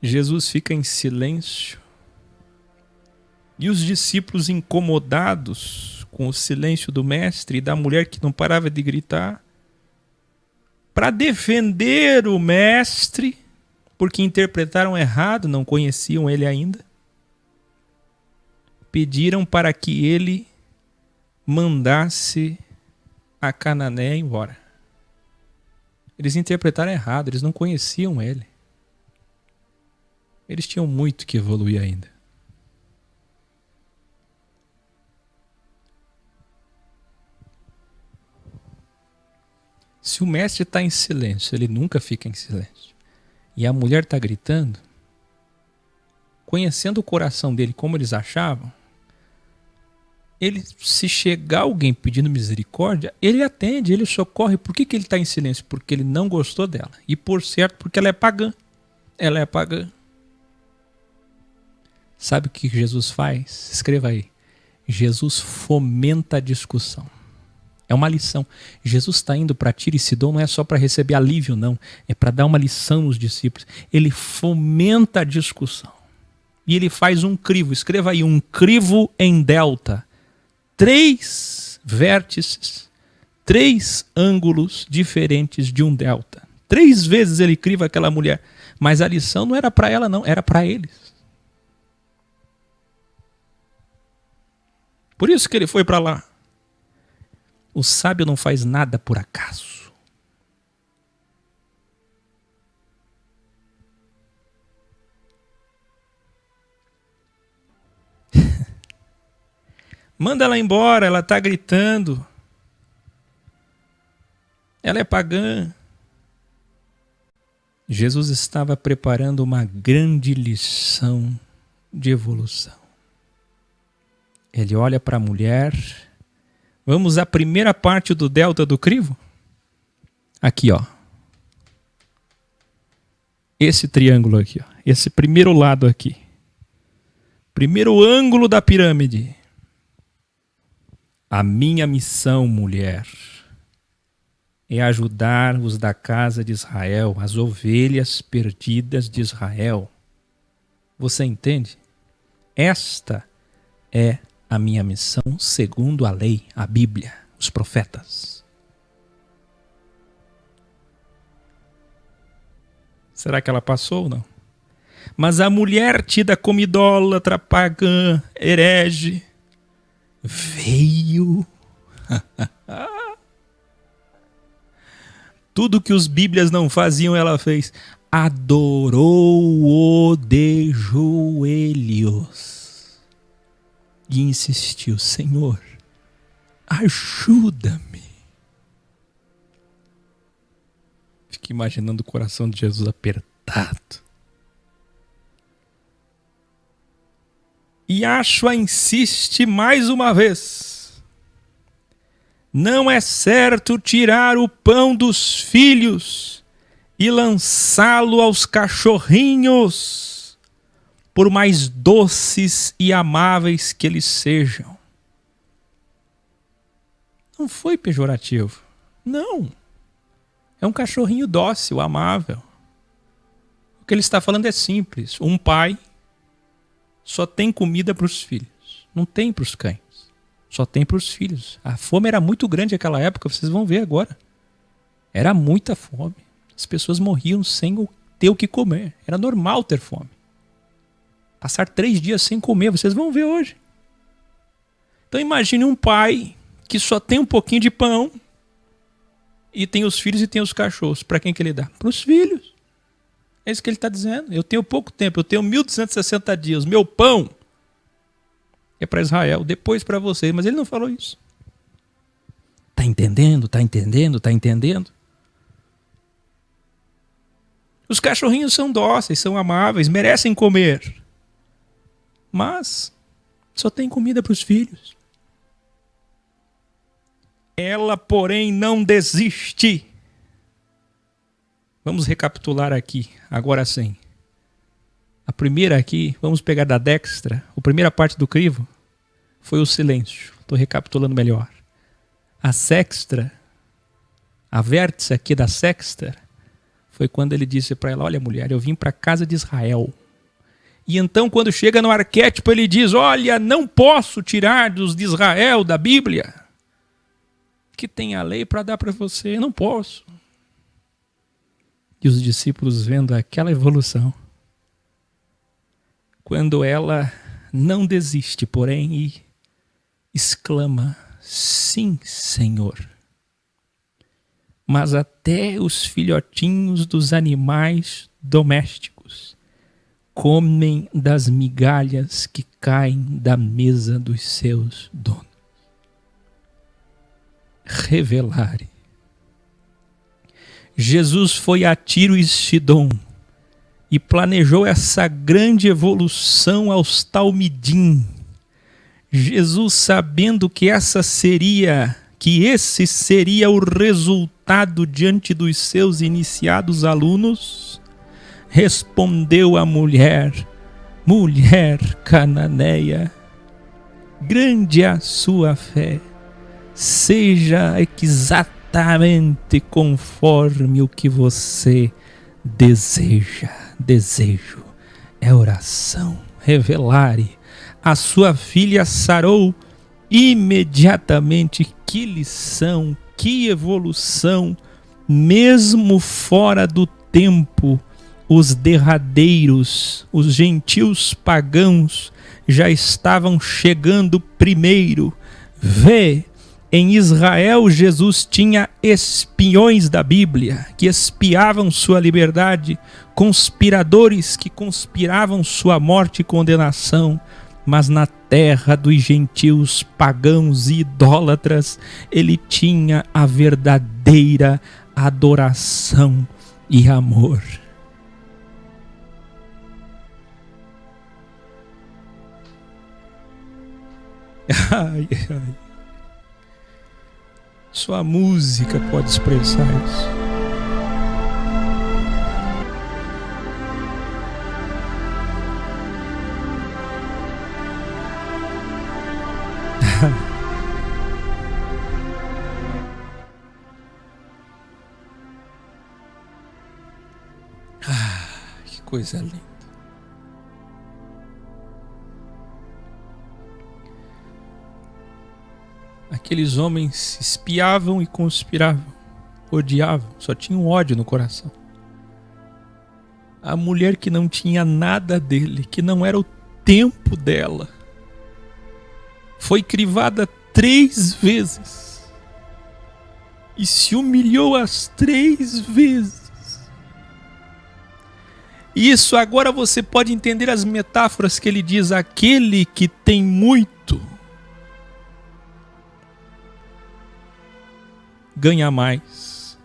Jesus fica em silêncio. E os discípulos, incomodados com o silêncio do mestre e da mulher que não parava de gritar, para defender o mestre, porque interpretaram errado, não conheciam ele ainda, pediram para que ele mandasse a Cananeia embora. Eles interpretaram errado, eles não conheciam ele. Eles tinham muito que evoluir ainda. Se o mestre está em silêncio, ele nunca fica em silêncio. E a mulher está gritando, conhecendo o coração dele como eles achavam, ele, se chegar alguém pedindo misericórdia, ele atende, ele socorre. Por que ele está em silêncio? Porque ele não gostou dela. E por certo, porque ela é pagã. Ela é pagã. Sabe o que Jesus faz? Escreva aí. Jesus fomenta a discussão. É uma lição. Jesus está indo para Tiro e Sidom não é só para receber alívio, não. É para dar uma lição nos discípulos. Ele fomenta a discussão. E ele faz um crivo. Escreva aí, um crivo em delta. 3 vértices, 3 ângulos diferentes de um delta. 3 vezes ele criva aquela mulher. Mas a lição não era para ela, não. Era para eles. Por isso que ele foi para lá. O sábio não faz nada por acaso. Manda ela embora, ela está gritando. Ela é pagã. Jesus estava preparando uma grande lição de evolução. Ele olha para a mulher. Vamos à primeira parte do delta do crivo? Aqui, ó. Esse triângulo aqui, ó. Esse primeiro lado aqui. Primeiro ângulo da pirâmide. A minha missão, mulher, é ajudar os da casa de Israel, as ovelhas perdidas de Israel. Você entende? Esta é a minha missão segundo a lei, a Bíblia, os profetas. Será que ela passou ou não? Mas a mulher tida como idólatra, pagã, herege, veio. Tudo que os Bíblias não faziam, ela fez. Adorou-o de joelhos. E insistiu: Senhor, ajuda-me. Fico imaginando o coração de Jesus apertado. E Yashua insiste mais uma vez. Não é certo tirar o pão dos filhos e lançá-lo aos cachorrinhos, por mais doces e amáveis que eles sejam. Não foi pejorativo. Não. É um cachorrinho dócil, amável. O que ele está falando é simples. Um pai só tem comida para os filhos. Não tem para os cães. Só tem para os filhos. A fome era muito grande naquela época, vocês vão ver agora. Era muita fome. As pessoas morriam sem ter o que comer. Era normal ter fome. Passar 3 dias sem comer, vocês vão ver hoje. Então imagine um pai que só tem um pouquinho de pão e tem os filhos e tem os cachorros. Para quem que ele dá? Para os filhos. É isso que ele está dizendo. Eu tenho pouco tempo, eu tenho 1260 dias. Meu pão é para Israel, depois para vocês. Mas ele não falou isso. Está entendendo? Está entendendo? Está entendendo? Os cachorrinhos são dóceis, são amáveis, merecem comer. Mas só tem comida para os filhos. Ela, porém, não desiste. Vamos recapitular aqui, agora sim. A primeira aqui, vamos pegar da Dextra. A primeira parte do crivo foi o silêncio. Estou recapitulando melhor. A sexta, a vértice aqui da sexta, foi quando ele disse para ela: olha, mulher, eu vim para a casa de Israel. E então, quando chega no arquétipo, ele diz: olha, não posso tirar dos de Israel, da Bíblia, que tem a lei para dar para você. Não posso. E os discípulos vendo aquela evolução, quando ela não desiste, porém, e exclama: sim, Senhor. Mas até os filhotinhos dos animais domésticos comem das migalhas que caem da mesa dos seus donos. Revelare. Jesus foi a Tiro e Sidom e planejou essa grande evolução aos Talmidim. Jesus, sabendo que esse seria o resultado diante dos seus iniciados alunos, respondeu a mulher: mulher cananeia, grande é a sua fé, seja exatamente conforme o que você deseja. Desejo é oração. Revelare. A sua filha sarou imediatamente. Que lição, que evolução. Mesmo fora do tempo, os derradeiros, os gentios pagãos já estavam chegando primeiro. Vê, em Israel Jesus tinha espiões da Bíblia que espiavam sua liberdade, conspiradores que conspiravam sua morte e condenação. Mas na terra dos gentios pagãos e idólatras, ele tinha a verdadeira adoração e amor. Ai, ai. Só a música pode expressar isso. Que coisa linda. Aqueles homens espiavam e conspiravam, odiavam, só tinham ódio no coração. A mulher que não tinha nada dele, que não era o tempo dela, foi crivada 3 vezes e se humilhou as 3 vezes. Isso agora você pode entender as metáforas que ele diz: aquele que tem muito ganha mais,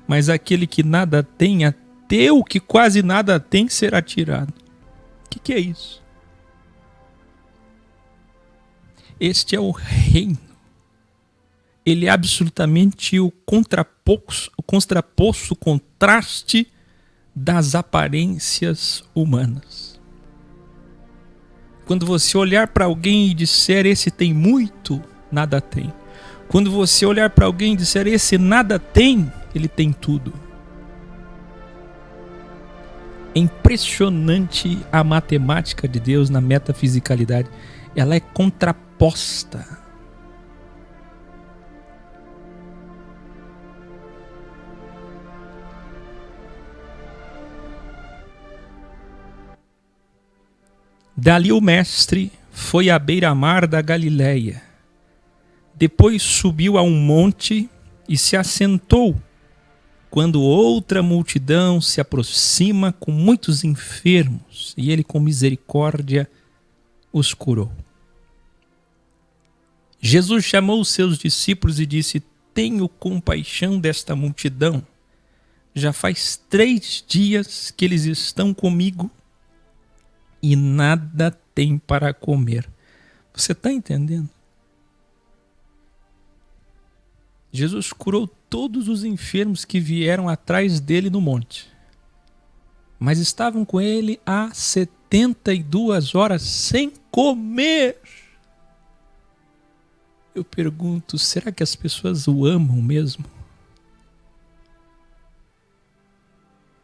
mas aquele que nada tem, até o que quase nada tem, será tirado. O que é isso? Este é o reino. Ele é absolutamente o contraposto, o contraste das aparências humanas. Quando você olhar para alguém e disser: esse tem muito, nada tem. Quando você olhar para alguém e disser: esse nada tem, ele tem tudo. É impressionante a matemática de Deus na metafisicalidade. Ela é contraposta. Dali o mestre foi à beira-mar da Galileia. Depois subiu a um monte e se assentou, quando outra multidão se aproxima com muitos enfermos, e ele com misericórdia os curou. Jesus chamou os seus discípulos e disse: tenho compaixão desta multidão. Já faz 3 dias que eles estão comigo e nada tem para comer. Você está entendendo? Jesus curou todos os enfermos que vieram atrás dele no monte, mas estavam com ele há 72 horas sem comer. Eu pergunto, será que as pessoas o amam mesmo?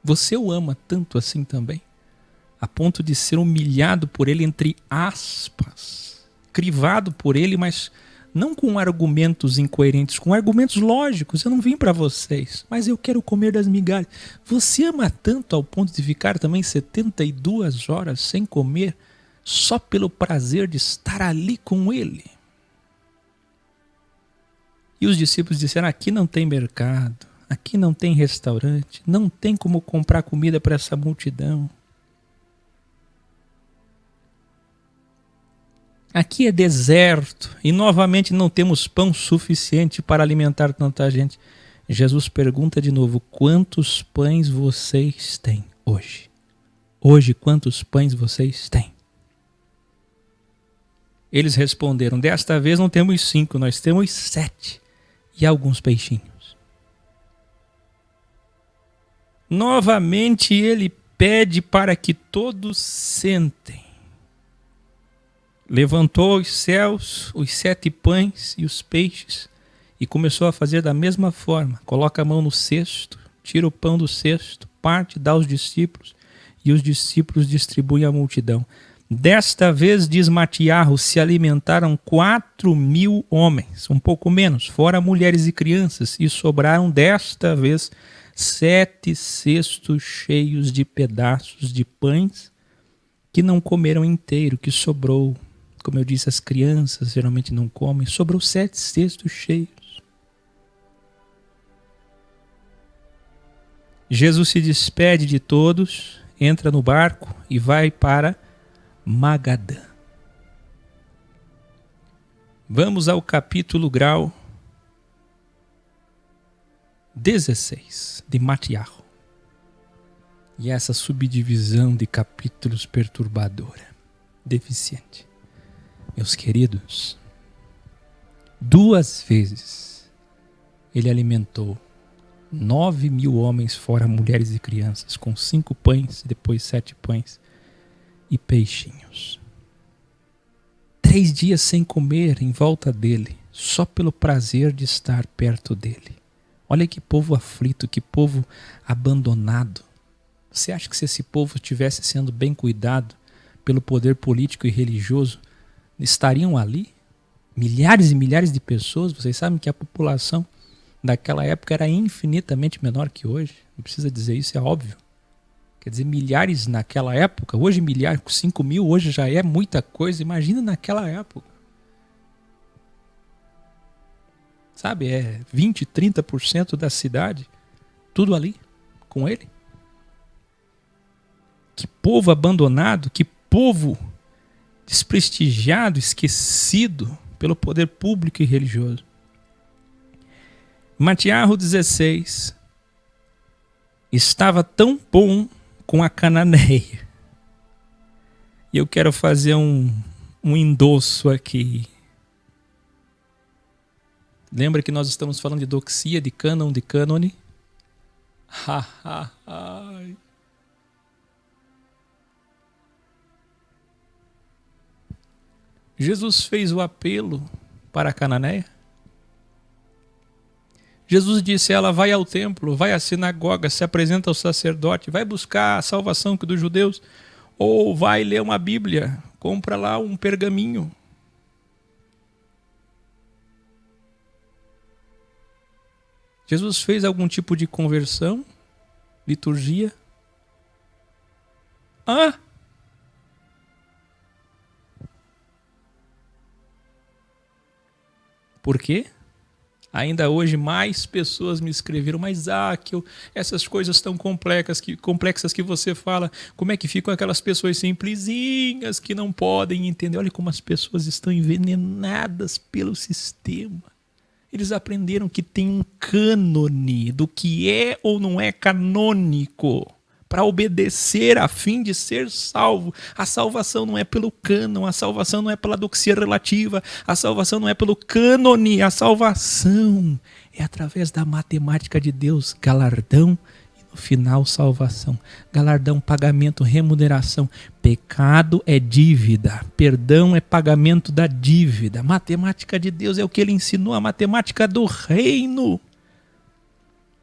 Você o ama tanto assim também? A ponto de ser humilhado por ele, entre aspas, crivado por ele, mas não com argumentos incoerentes, com argumentos lógicos. Eu não vim para vocês, mas eu quero comer das migalhas. Você ama tanto ao ponto de ficar também 72 horas sem comer, só pelo prazer de estar ali com ele? E os discípulos disseram: aqui não tem mercado, aqui não tem restaurante, não tem como comprar comida para essa multidão. Aqui é deserto e novamente não temos pão suficiente para alimentar tanta gente. Jesus pergunta de novo: quantos pães vocês têm hoje? Hoje, quantos pães vocês têm? Eles responderam: desta vez não temos 5, nós temos 7 e alguns peixinhos. Novamente ele pede para que todos sentem. Levantou os céus, os 7 pães e os peixes e começou a fazer da mesma forma. Coloca a mão no cesto, tira o pão do cesto, parte, dá aos discípulos e os discípulos distribuem à multidão. Desta vez, diz Matiarro, se alimentaram 4.000 homens, um pouco menos, fora mulheres e crianças, e sobraram desta vez 7 cestos cheios de pedaços de pães que não comeram inteiro, que sobrou. Como eu disse, as crianças geralmente não comem. Sobrou 7 cestos cheios. Jesus se despede de todos, entra no barco e vai para Magadã. Vamos ao capítulo grau 16 de Matiarro. E essa subdivisão de capítulos perturbadora, deficiente. Meus queridos, 2 vezes ele alimentou 9.000 homens, fora mulheres e crianças, com 5 pães, depois 7 pães e peixinhos. 3 dias sem comer em volta dele, só pelo prazer de estar perto dele. Olha que povo aflito, que povo abandonado. Você acha que se esse povo estivesse sendo bem cuidado pelo poder político e religioso, estariam ali? Milhares e milhares de pessoas. Vocês sabem que a população daquela época era infinitamente menor que hoje. Não precisa dizer isso, é óbvio. Quer dizer, milhares naquela época. Hoje milhares, 5 mil, hoje já é muita coisa. Imagina naquela época. Sabe, é 20, 30% da cidade. Tudo ali, com ele. Que povo abandonado, que povo desprestigiado, esquecido pelo poder público e religioso. Matiarro 16 estava tão bom com a cananeia. E eu quero fazer um endosso aqui. Lembra que nós estamos falando de doxia, de cânon, de cânone? Jesus fez o apelo para a cananeia. Jesus disse a ela: vai ao templo, vai à sinagoga, se apresenta ao sacerdote, vai buscar a salvação dos judeus, ou vai ler uma Bíblia, compra lá um pergaminho. Jesus fez algum tipo de conversão, liturgia? Por quê? Ainda hoje mais pessoas me escreveram, mas essas coisas tão complexas que você fala, como é que ficam aquelas pessoas simplesinhas que não podem entender? Olha como as pessoas estão envenenadas pelo sistema. Eles aprenderam que tem um cânone do que é ou não é canônico para obedecer a fim de ser salvo. A salvação não é pelo cânon, a salvação não é pela doxia relativa, a salvação não é pelo cânone, a salvação é através da matemática de Deus, galardão e no final salvação. Galardão, pagamento, remuneração. Pecado é dívida, perdão é pagamento da dívida. Matemática de Deus é o que ele ensinou, a matemática do reino.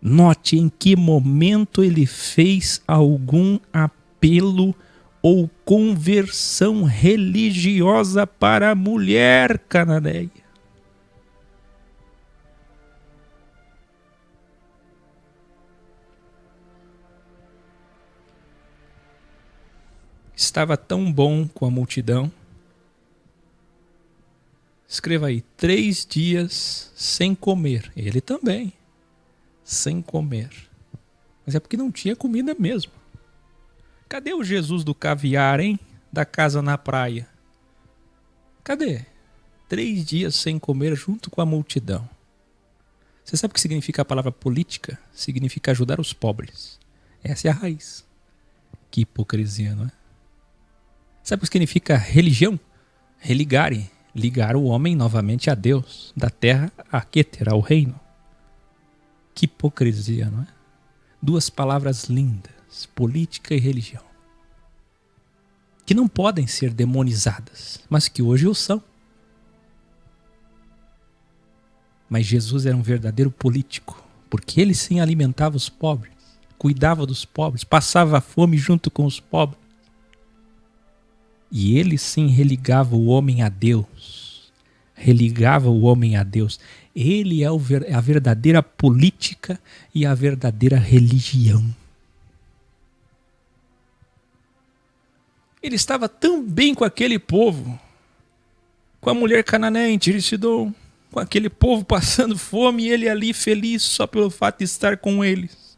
Note em que momento ele fez algum apelo ou conversão religiosa para a mulher cananeia. Estava tão bom com a multidão. Escreva aí, 3 dias sem comer. Ele também. Sem comer. Mas é porque não tinha comida mesmo. Cadê o Jesus do caviar, hein? Da casa na praia. Cadê? 3 dias sem comer junto com a multidão. Você sabe o que significa a palavra política? Significa ajudar os pobres. Essa é a raiz. Que hipocrisia, não é? Sabe o que significa religião? Religare. Ligar o homem novamente a Deus. Da terra a Kéter, ao reino. Que hipocrisia, não é? 2 palavras lindas, política e religião, que não podem ser demonizadas, mas que hoje o são. Mas Jesus era um verdadeiro político, porque ele sim alimentava os pobres, cuidava dos pobres, passava fome junto com os pobres. E ele sim religava o homem a Deus. Religava o homem a Deus. Ele é a verdadeira política e a verdadeira religião. Ele estava tão bem com aquele povo, com a mulher cananeia em Tiri-Sidom, com aquele povo passando fome e ele ali feliz só pelo fato de estar com eles.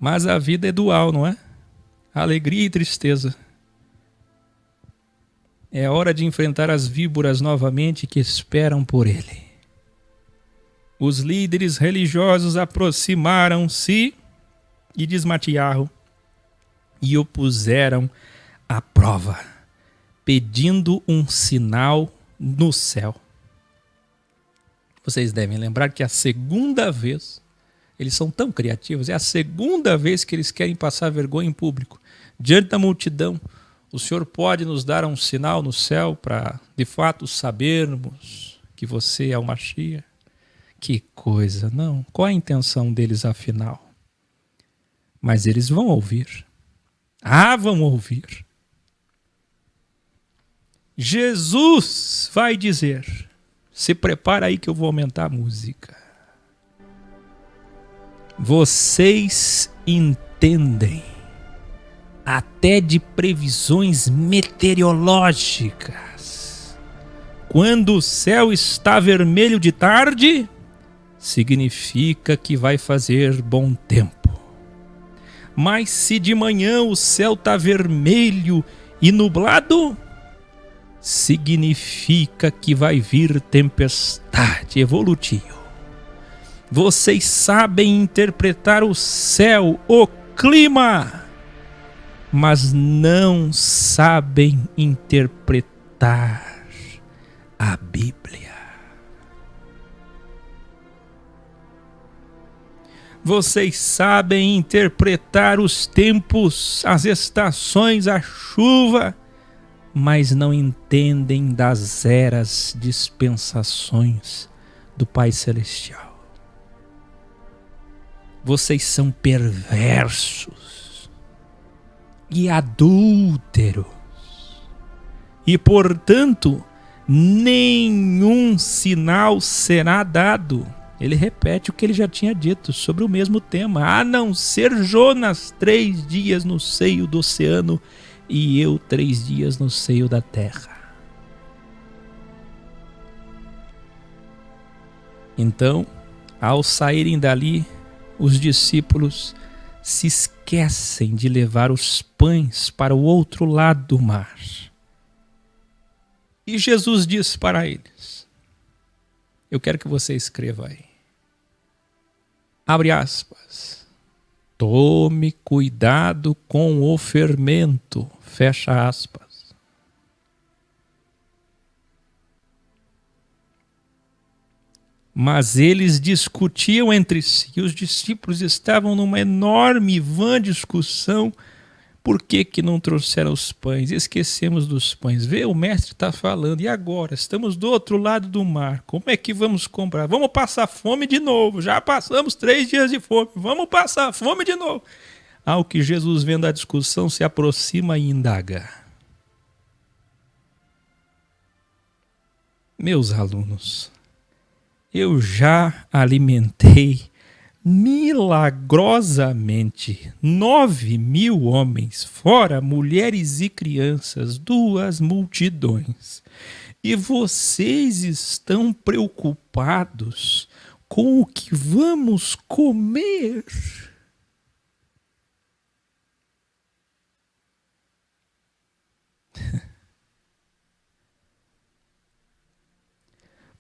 Mas a vida é dual, não é? Alegria e tristeza. É hora de enfrentar as víboras novamente que esperam por ele. Os líderes religiosos aproximaram-se, e diz Matiarro, e o puseram à prova, pedindo um sinal no céu. Vocês devem lembrar que a segunda vez, eles são tão criativos, é a segunda vez que eles querem passar vergonha em público, diante da multidão. O Senhor pode nos dar um sinal no céu para, de fato, sabermos que você é o Mashiach? Que coisa, não? Qual a intenção deles, afinal? Mas eles vão ouvir. Vão ouvir. Jesus vai dizer, se prepara aí que eu vou aumentar a música. Vocês entendem até de previsões meteorológicas. Quando o céu está vermelho de tarde, significa que vai fazer bom tempo. Mas se de manhã o céu está vermelho e nublado, significa que vai vir tempestade evolutiva. Vocês sabem interpretar o céu, o clima, mas não sabem interpretar a Bíblia. Vocês sabem interpretar os tempos, as estações, a chuva, mas não entendem das eras, dispensações do Pai Celestial. Vocês são perversos e adúlteros, e portanto nenhum sinal será dado. Ele repete o que ele já tinha dito sobre o mesmo tema, a não ser Jonas 3 dias no seio do oceano e eu 3 dias no seio da terra. Então, ao saírem dali, os discípulos se esquecem de levar os pães para o outro lado do mar. E Jesus diz para eles, eu quero que você escreva aí, abre aspas, tome cuidado com o fermento, fecha aspas. Mas eles discutiam entre si, os discípulos estavam numa enorme vã discussão, por que não trouxeram os pães? Esquecemos dos pães. Vê, o mestre está falando, e agora? Estamos do outro lado do mar, como é que vamos comprar? Vamos passar fome de novo, já passamos 3 dias de fome, vamos passar fome de novo. Ao que Jesus, vendo a discussão, se aproxima e indaga. Meus alunos, eu já alimentei milagrosamente 9.000 homens, fora mulheres e crianças, 2 multidões. E vocês estão preocupados com o que vamos comer?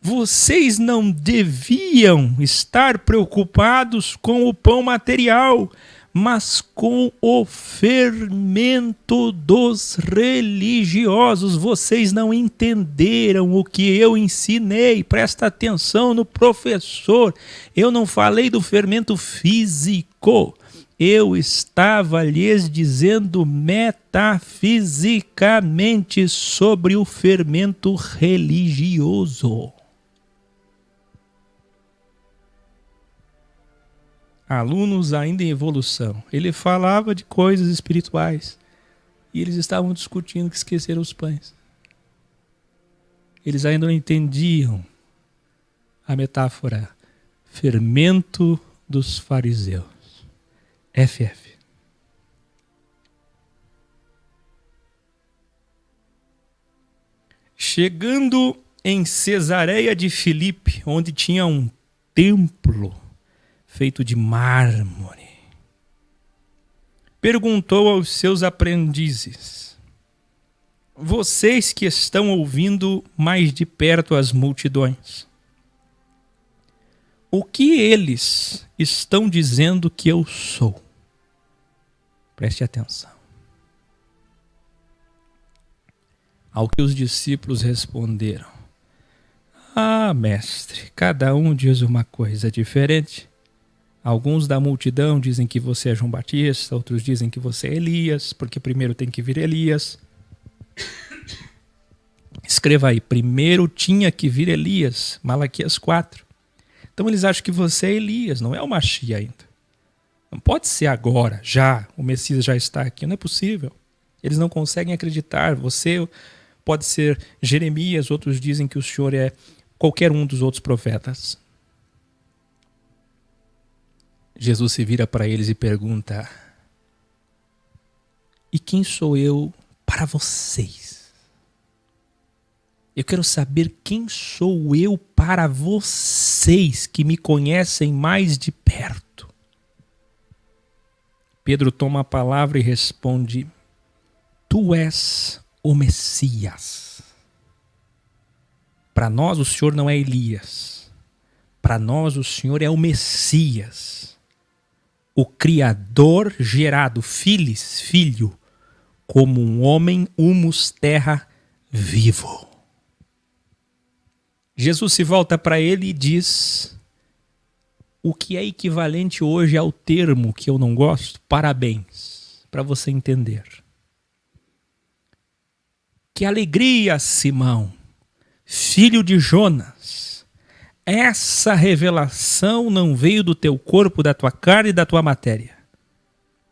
Vocês não deviam estar preocupados com o pão material, mas com o fermento dos religiosos. Vocês não entenderam o que eu ensinei. Presta atenção no professor. Eu não falei do fermento físico. Eu estava lhes dizendo metafisicamente sobre o fermento religioso. Alunos ainda em evolução. Ele falava de coisas espirituais e eles estavam discutindo que esqueceram os pães. Eles ainda não entendiam a metáfora fermento dos fariseus. FF. Chegando em Cesareia de Filipe, onde tinha um templo feito de mármore, perguntou aos seus aprendizes: vocês que estão ouvindo mais de perto as multidões, o que eles estão dizendo que eu sou? Preste atenção. Ao que os discípulos responderam: ah, mestre, cada um diz uma coisa diferente. Alguns da multidão dizem que você é João Batista, outros dizem que você é Elias, porque primeiro tem que vir Elias. Escreva aí, primeiro tinha que vir Elias, Malaquias 4. Então eles acham que você é Elias, não é o Mashiach ainda. Não pode ser agora, já, o Messias já está aqui, não é possível. Eles não conseguem acreditar, você pode ser Jeremias, outros dizem que o Senhor é qualquer um dos outros profetas. Jesus se vira para eles e pergunta: e quem sou eu para vocês? Eu quero saber quem sou eu para vocês que me conhecem mais de perto. Pedro toma a palavra e responde: tu és o Messias. Para nós o Senhor não é Elias. Para nós o Senhor é o Messias. O Criador gerado, filho, como um homem, humus, terra, vivo. Jesus se volta para ele e diz o que é equivalente hoje ao termo que eu não gosto, parabéns, para você entender. Que alegria, Simão, filho de Jonas. Essa revelação não veio do teu corpo, da tua carne e da tua matéria,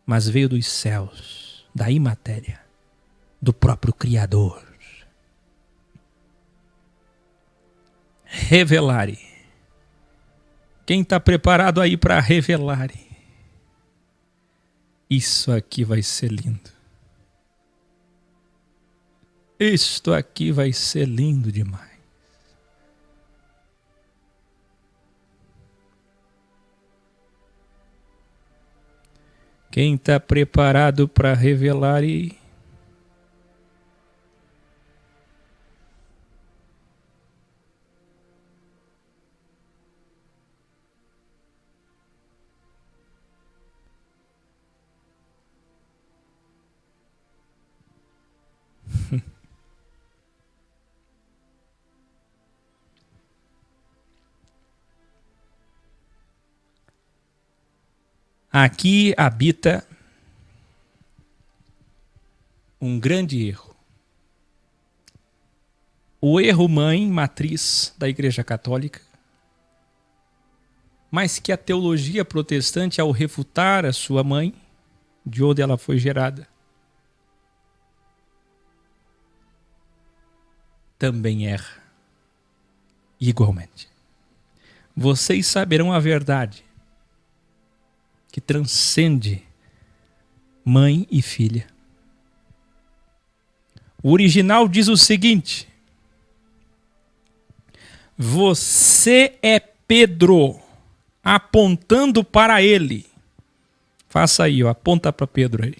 mas veio dos céus, da imatéria, do próprio Criador. Revelare. Quem está preparado aí para revelare? Isso aqui vai ser lindo. Isto aqui vai ser lindo demais. Quem está preparado para revelar e... Aqui habita um grande erro. O erro mãe, matriz da Igreja Católica, mas que a teologia protestante, ao refutar a sua mãe, de onde ela foi gerada, também erra igualmente. Vocês saberão a verdade que transcende mãe e filha. O original diz o seguinte: você é Pedro, apontando para ele. Faça aí, ó, aponta para Pedro aí.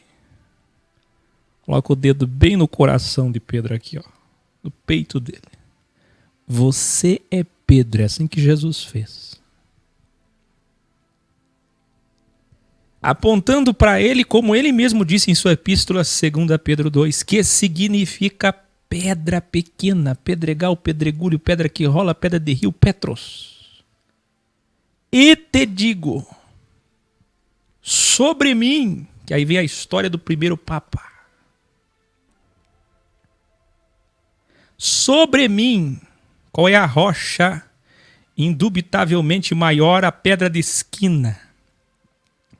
Coloca o dedo bem no coração de Pedro aqui, ó, no peito dele. Você é Pedro, é assim que Jesus fez. Apontando para ele, como ele mesmo disse em sua epístola, 2 Pedro 2, que significa pedra pequena, pedregal, pedregulho, pedra que rola, pedra de rio, Petros. E te digo, sobre mim, que aí vem a história do primeiro Papa. Sobre mim, qual é a rocha indubitavelmente maior, a pedra de esquina?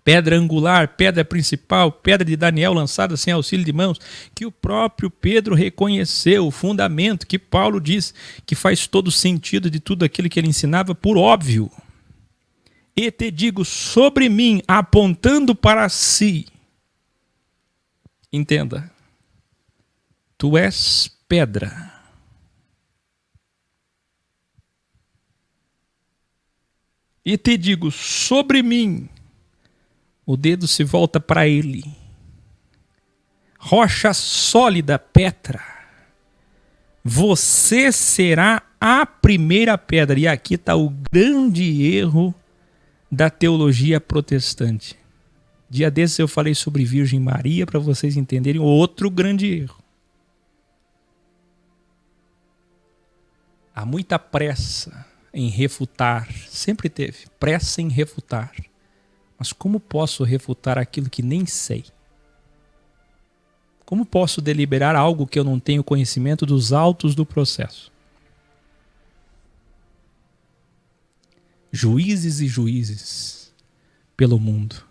Pedra angular, pedra principal, pedra de Daniel lançada sem auxílio de mãos, que o próprio Pedro reconheceu, o fundamento que Paulo diz que faz todo sentido de tudo aquilo que ele ensinava por óbvio. E te digo, sobre mim, apontando para si. Entenda, tu és pedra. E te digo, sobre mim, o dedo se volta para ele. Rocha sólida, Petra. Você será a primeira pedra. E aqui está o grande erro da teologia protestante. Dia desses eu falei sobre Virgem Maria para vocês entenderem outro grande erro. Há muita pressa em refutar. Sempre teve pressa em refutar. Mas como posso refutar aquilo que nem sei? Como posso deliberar algo que eu não tenho conhecimento dos autos do processo? Juízes e juízes pelo mundo,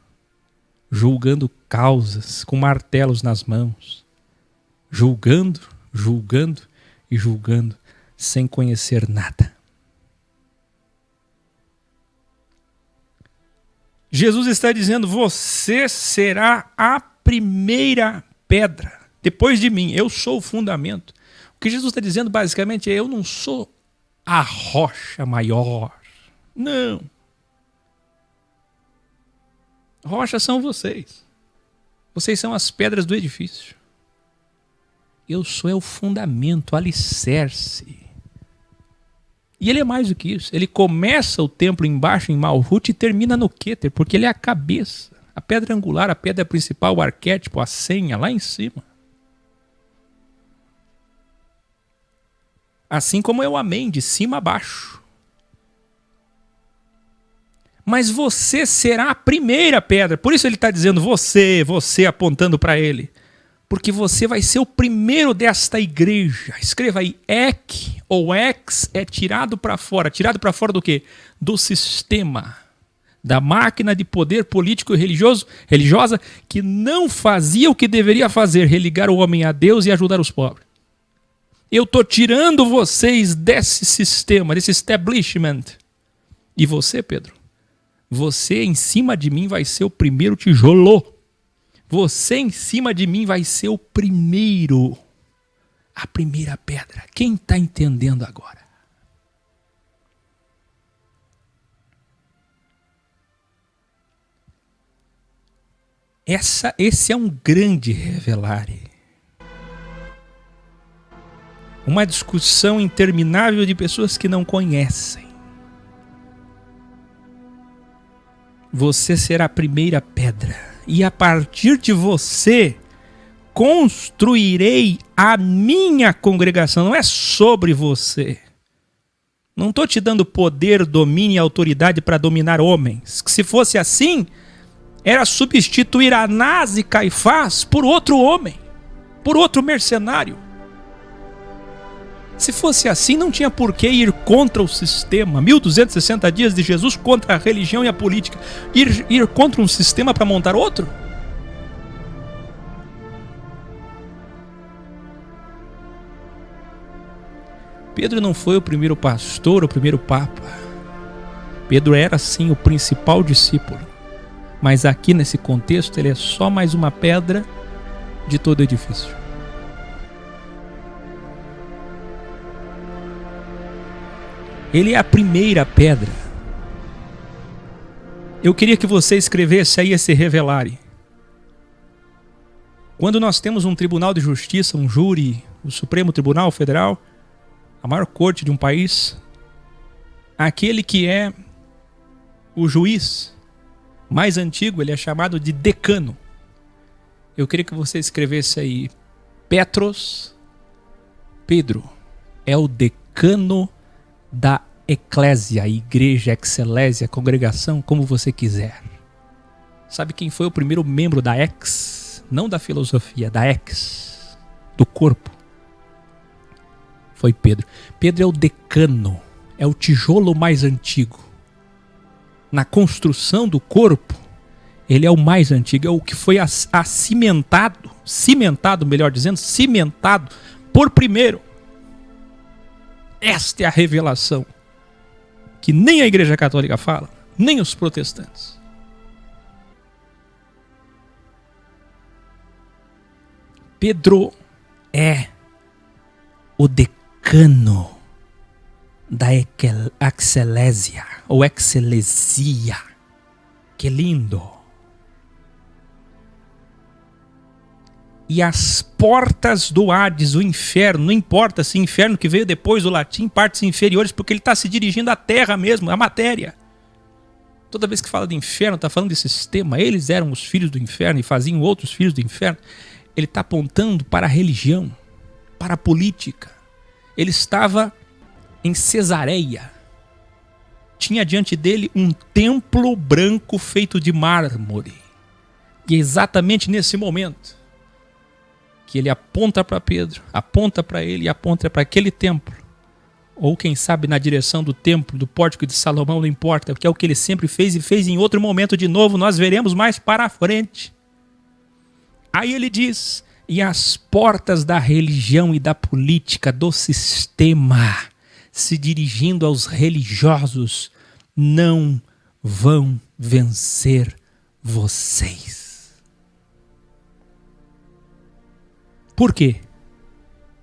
julgando causas com martelos nas mãos, julgando e julgando sem conhecer nada. Jesus está dizendo: você será a primeira pedra. Depois de mim, eu sou o fundamento. O que Jesus está dizendo basicamente é: eu não sou a rocha maior. Não. Rochas são vocês. Vocês são as pedras do edifício. Eu sou o fundamento, o alicerce. E ele é mais do que isso. Ele começa o templo embaixo em Malhut e termina no Keter, porque ele é a cabeça, a pedra angular, a pedra principal, o arquétipo, a senha, lá em cima. Assim como é o amém, de cima a baixo. Mas você será a primeira pedra. Por isso ele está dizendo você, apontando para ele. Porque você vai ser o primeiro desta igreja. Escreva aí, ek ou ex é tirado para fora. Tirado para fora do quê? Do sistema. Da máquina de poder político e religiosa que não fazia o que deveria fazer, religar o homem a Deus e ajudar os pobres. Eu estou tirando vocês desse sistema, desse establishment. E você, Pedro, você em cima de mim vai ser o primeiro tijolo. Você em cima de mim vai ser o primeiro, a primeira pedra. Quem está entendendo agora? Esse é um grande revelare. Uma discussão interminável de pessoas que não conhecem. Você será a primeira pedra. E a partir de você, construirei a minha congregação. Não é sobre você. Não estou te dando poder, domínio e autoridade para dominar homens. Se fosse assim, era substituir Anás e Caifás por outro homem, por outro mercenário. Se fosse assim, não tinha por que ir contra o sistema. 1260 dias de Jesus contra a religião e a política. Ir contra um sistema para montar outro? Pedro não foi o primeiro pastor, o primeiro papa. Pedro era sim o principal discípulo. Mas aqui nesse contexto ele é só mais uma pedra de todo edifício. Ele é a primeira pedra. Eu queria que você escrevesse aí esse revelare. Quando nós temos um tribunal de justiça, um júri, o Supremo Tribunal Federal, a maior corte de um país, aquele que é o juiz mais antigo, ele é chamado de decano. Eu queria que você escrevesse aí, Pedro, é o decano da eclésia, igreja, excelésia, congregação, como você quiser. Sabe quem foi o primeiro membro da ex? Não da filosofia, da ex, do corpo. Foi Pedro. Pedro é o decano, é o tijolo mais antigo. Na construção do corpo, ele é o mais antigo, é o que foi cimentado por primeiro. Esta é a revelação que nem a Igreja Católica fala, nem os protestantes. Pedro é o decano da excelésia, ou excelesia. Que lindo! E as portas do Hades, o inferno, não importa se inferno que veio depois do latim, partes inferiores, porque ele está se dirigindo à terra mesmo, à matéria. Toda vez que fala de inferno, está falando de sistema. Eles eram os filhos do inferno e faziam outros filhos do inferno. Ele está apontando para a religião, para a política. Ele estava em Cesareia. Tinha diante dele um templo branco feito de mármore. E é exatamente nesse momento que ele aponta para Pedro, aponta para ele e aponta para aquele templo. Ou quem sabe na direção do templo, do pórtico de Salomão, não importa, porque é o que ele sempre fez e fez em outro momento de novo, nós veremos mais para a frente. Aí ele diz, e as portas da religião e da política, do sistema, se dirigindo aos religiosos, não vão vencer vocês. Por quê?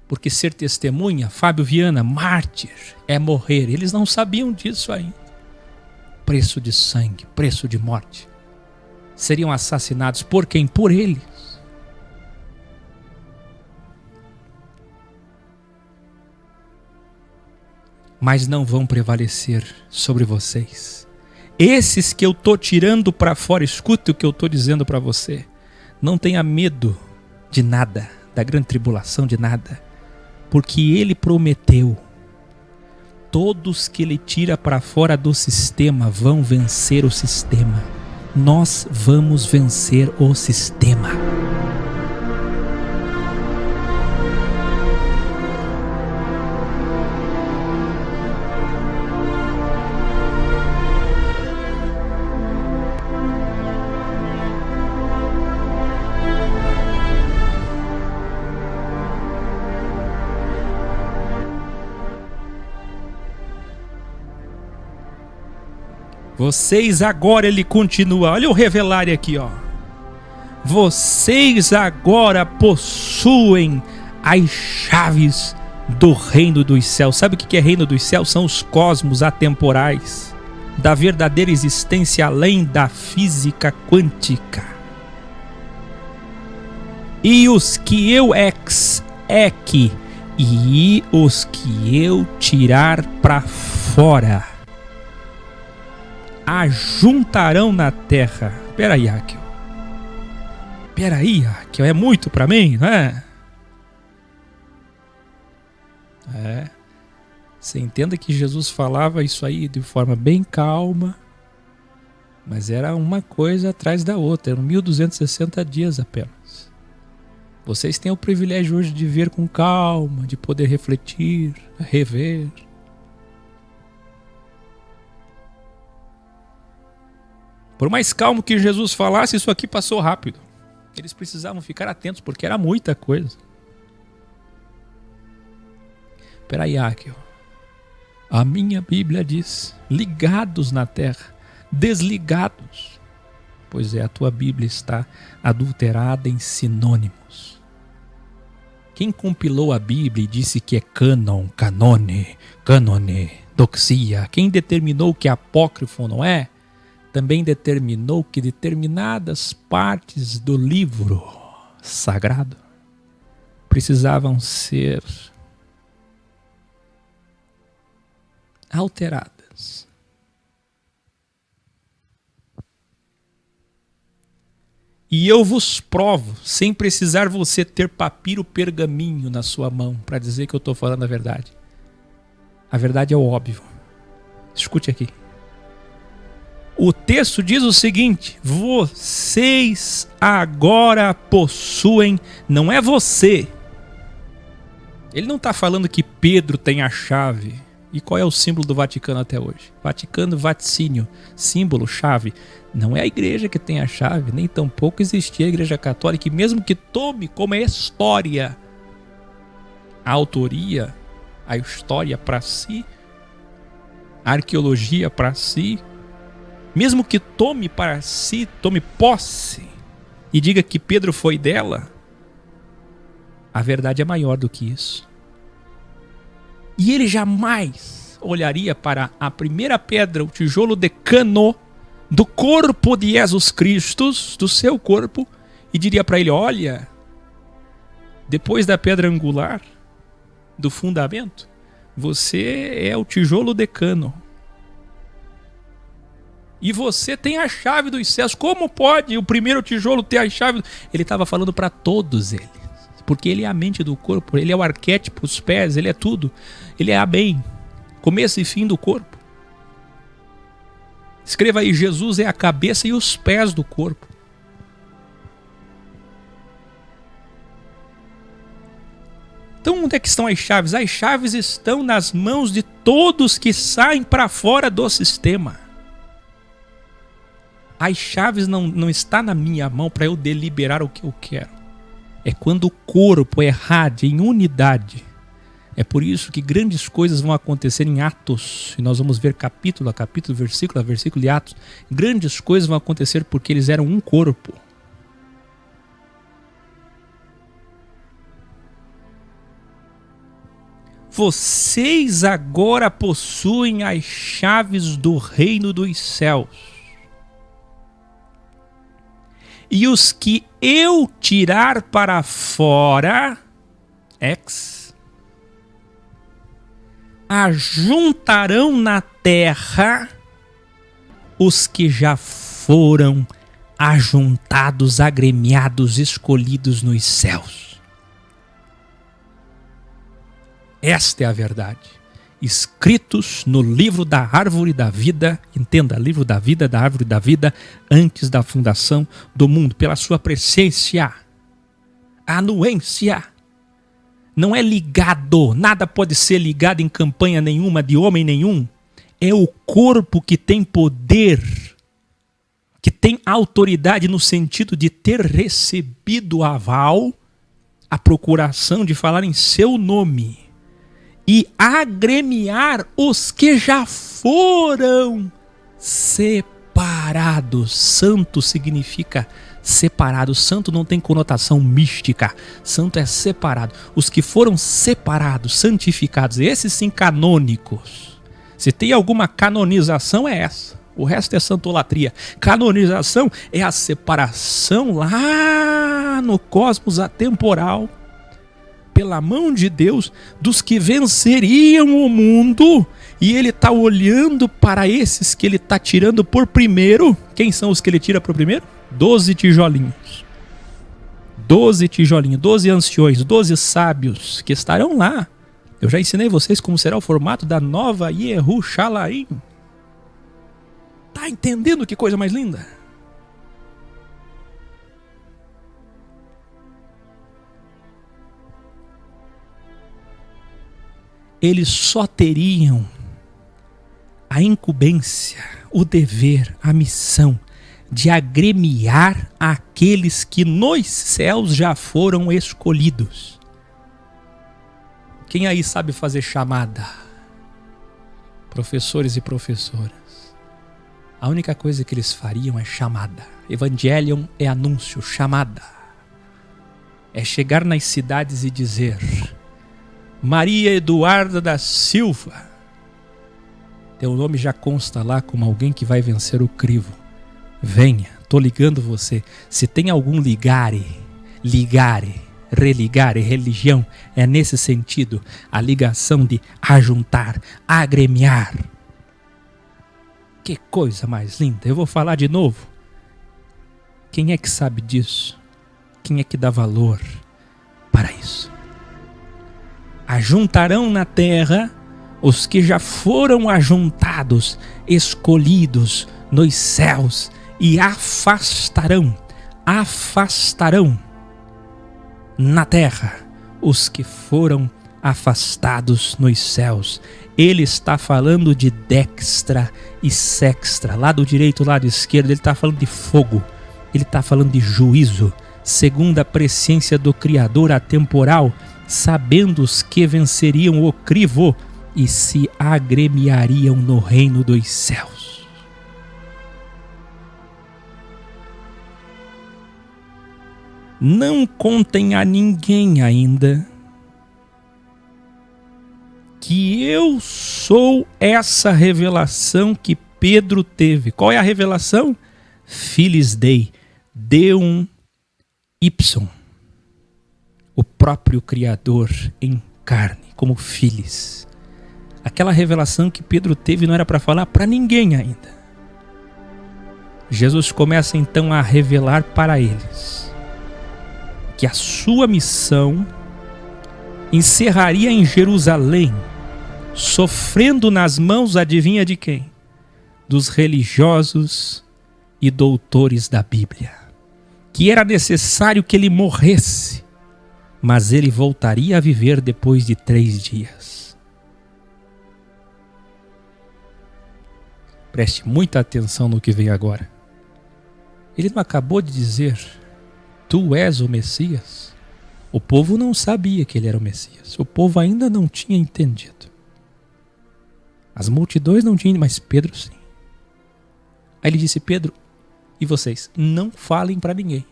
Porque ser testemunha, Fábio Viana, mártir, é morrer. Eles não sabiam disso ainda. Preço de sangue, preço de morte. Seriam assassinados por quem? Por eles. Mas não vão prevalecer sobre vocês. Esses que eu estou tirando para fora, escute o que eu estou dizendo para você. Não tenha medo de nada, da grande tribulação, de nada. Porque ele prometeu. Todos que ele tira para fora do sistema vão vencer o sistema. Nós vamos vencer o sistema. Vocês agora, ele continua, olha o revelar aqui, ó. Vocês agora possuem as chaves do reino dos céus. Sabe o que é reino dos céus? São os cosmos atemporais, da verdadeira existência além da física quântica. E os que eu e os que eu tirar para fora ajuntarão na terra. Peraí, Raquel. Peraí, Raquel. É muito para mim, não é? Você entenda que Jesus falava isso aí de forma bem calma, mas era uma coisa atrás da outra. Eram 1260 dias apenas. Vocês têm o privilégio hoje de ver com calma, de poder refletir, rever. Por mais calmo que Jesus falasse, isso aqui passou rápido. Eles precisavam ficar atentos, porque era muita coisa. Peraí, Raquel. A minha Bíblia diz, ligados na terra, desligados. Pois é, a tua Bíblia está adulterada em sinônimos. Quem compilou a Bíblia e disse que é cânon, canone, doxia, quem determinou que apócrifo não é, também determinou que determinadas partes do livro sagrado precisavam ser alteradas. E eu vos provo, sem precisar você ter papiro pergaminho na sua mão para dizer que eu estou falando a verdade. A verdade é o óbvio. Escute aqui. O texto diz o seguinte: vocês agora possuem, não é você. Ele não está falando que Pedro tem a chave. E qual é o símbolo do Vaticano até hoje? Vaticano, vaticínio, símbolo, chave. Não é a igreja que tem a chave, nem tampouco existia a igreja católica, e mesmo que tome como é história a autoria, a história para si, a arqueologia para si, mesmo que tome para si, tome posse e diga que Pedro foi dela, a verdade é maior do que isso. E ele jamais olharia para a primeira pedra, o tijolo decano do corpo de Jesus Cristo, do seu corpo, e diria para ele: olha, depois da pedra angular, do fundamento, você é o tijolo decano. E você tem a chave dos céus. Como pode o primeiro tijolo ter a chave? Ele estava falando para todos eles. Porque ele é a mente do corpo, ele é o arquétipo, os pés, ele é tudo. Ele é amém. Começo e fim do corpo. Escreva aí: Jesus é a cabeça e os pés do corpo. Então onde é que estão as chaves? As chaves estão nas mãos de todos que saem para fora do sistema. As chaves não estão na minha mão para eu deliberar o que eu quero. É quando o corpo errade em unidade. É por isso que grandes coisas vão acontecer em Atos. E nós vamos ver capítulo a capítulo, versículo a versículo de Atos. Grandes coisas vão acontecer porque eles eram um corpo. Vocês agora possuem as chaves do reino dos céus. E os que eu tirar para fora, ajuntarão na terra os que já foram ajuntados, agremiados, escolhidos nos céus. Esta é a verdade. Escritos no livro da árvore da vida, entenda, livro da vida, da árvore da vida, antes da fundação do mundo, pela sua presciência, anuência. Não é ligado, nada pode ser ligado em campanha nenhuma de homem nenhum. É o corpo que tem poder, que tem autoridade no sentido de ter recebido aval, a procuração de falar em seu nome e agremiar os que já foram separados. Santo significa separado. Santo não tem conotação mística. Santo é separado. Os que foram separados, santificados, esses sim canônicos. Se tem alguma canonização é essa. O resto é santolatria. Canonização é a separação lá no cosmos atemporal, pela mão de Deus, dos que venceriam o mundo. E ele está olhando para esses que ele está tirando por primeiro. Quem são os que ele tira por primeiro? 12 tijolinhos. 12 tijolinhos, 12 anciões, 12 sábios que estarão lá. Eu já ensinei vocês como será o formato da nova Jerusalém. Tá entendendo que coisa mais linda? Eles só teriam a incumbência, o dever, a missão de agremiar aqueles que nos céus já foram escolhidos. Quem aí sabe fazer chamada? Professores e professoras. A única coisa que eles fariam é chamada. Evangelion é anúncio, chamada. É chegar nas cidades e dizer: Maria Eduarda da Silva, teu nome já consta lá como alguém que vai vencer o crivo. Venha, tô ligando você. Se tem algum ligare, religare, religião, é nesse sentido, a ligação de ajuntar, agremiar. Que coisa mais linda. Eu vou falar de novo. Quem é que sabe disso? Quem é que dá valor para isso? Ajuntarão na terra os que já foram ajuntados, escolhidos nos céus, e afastarão na terra os que foram afastados nos céus. Ele está falando de dextra e sextra, lado direito, lado esquerdo. Ele está falando de fogo, ele está falando de juízo, segundo a presciência do Criador atemporal, sabendo os que venceriam o crivo e se agremiariam no reino dos céus. Não contem a ninguém ainda que eu sou essa revelação que Pedro teve. Qual é a revelação? Filis Dei, Deum Ipsum. O próprio Criador em carne, como Filis. Aquela revelação que Pedro teve não era para falar para ninguém ainda. Jesus começa então a revelar para eles que a sua missão encerraria em Jerusalém, sofrendo nas mãos, adivinha de quem? Dos religiosos e doutores da Bíblia. Que era necessário que ele morresse, mas ele voltaria a viver depois de 3 dias. Preste muita atenção no que vem agora. Ele não acabou de dizer: tu és o Messias? O povo não sabia que ele era o Messias. O povo ainda não tinha entendido. As multidões não tinham, mas Pedro sim. Aí ele disse: Pedro, e vocês, não falem para ninguém.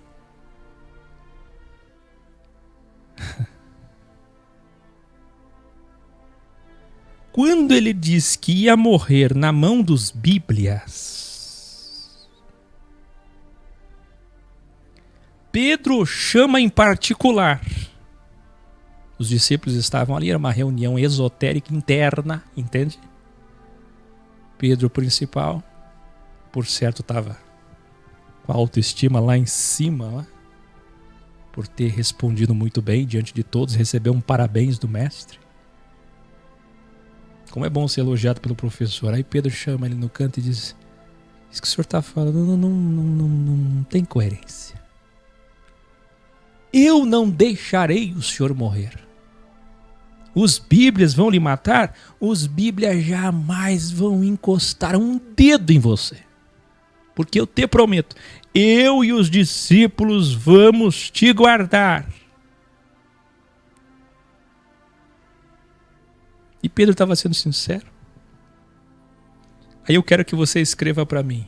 Quando ele diz que ia morrer na mão dos bíblias, Pedro chama em particular. Os discípulos estavam ali, era uma reunião esotérica interna, entende? Pedro, o principal, por certo, estava com a autoestima lá em cima, ó, por ter respondido muito bem diante de todos, recebeu um parabéns do mestre. Como é bom ser elogiado pelo professor. Aí Pedro chama ele no canto e diz: isso que o senhor está falando não tem coerência. Eu não deixarei o senhor morrer. Os bíblias vão lhe matar? Os bíblias jamais vão encostar um dedo em você. Porque eu te prometo, eu e os discípulos vamos te guardar. E Pedro estava sendo sincero. Aí eu quero que você escreva para mim: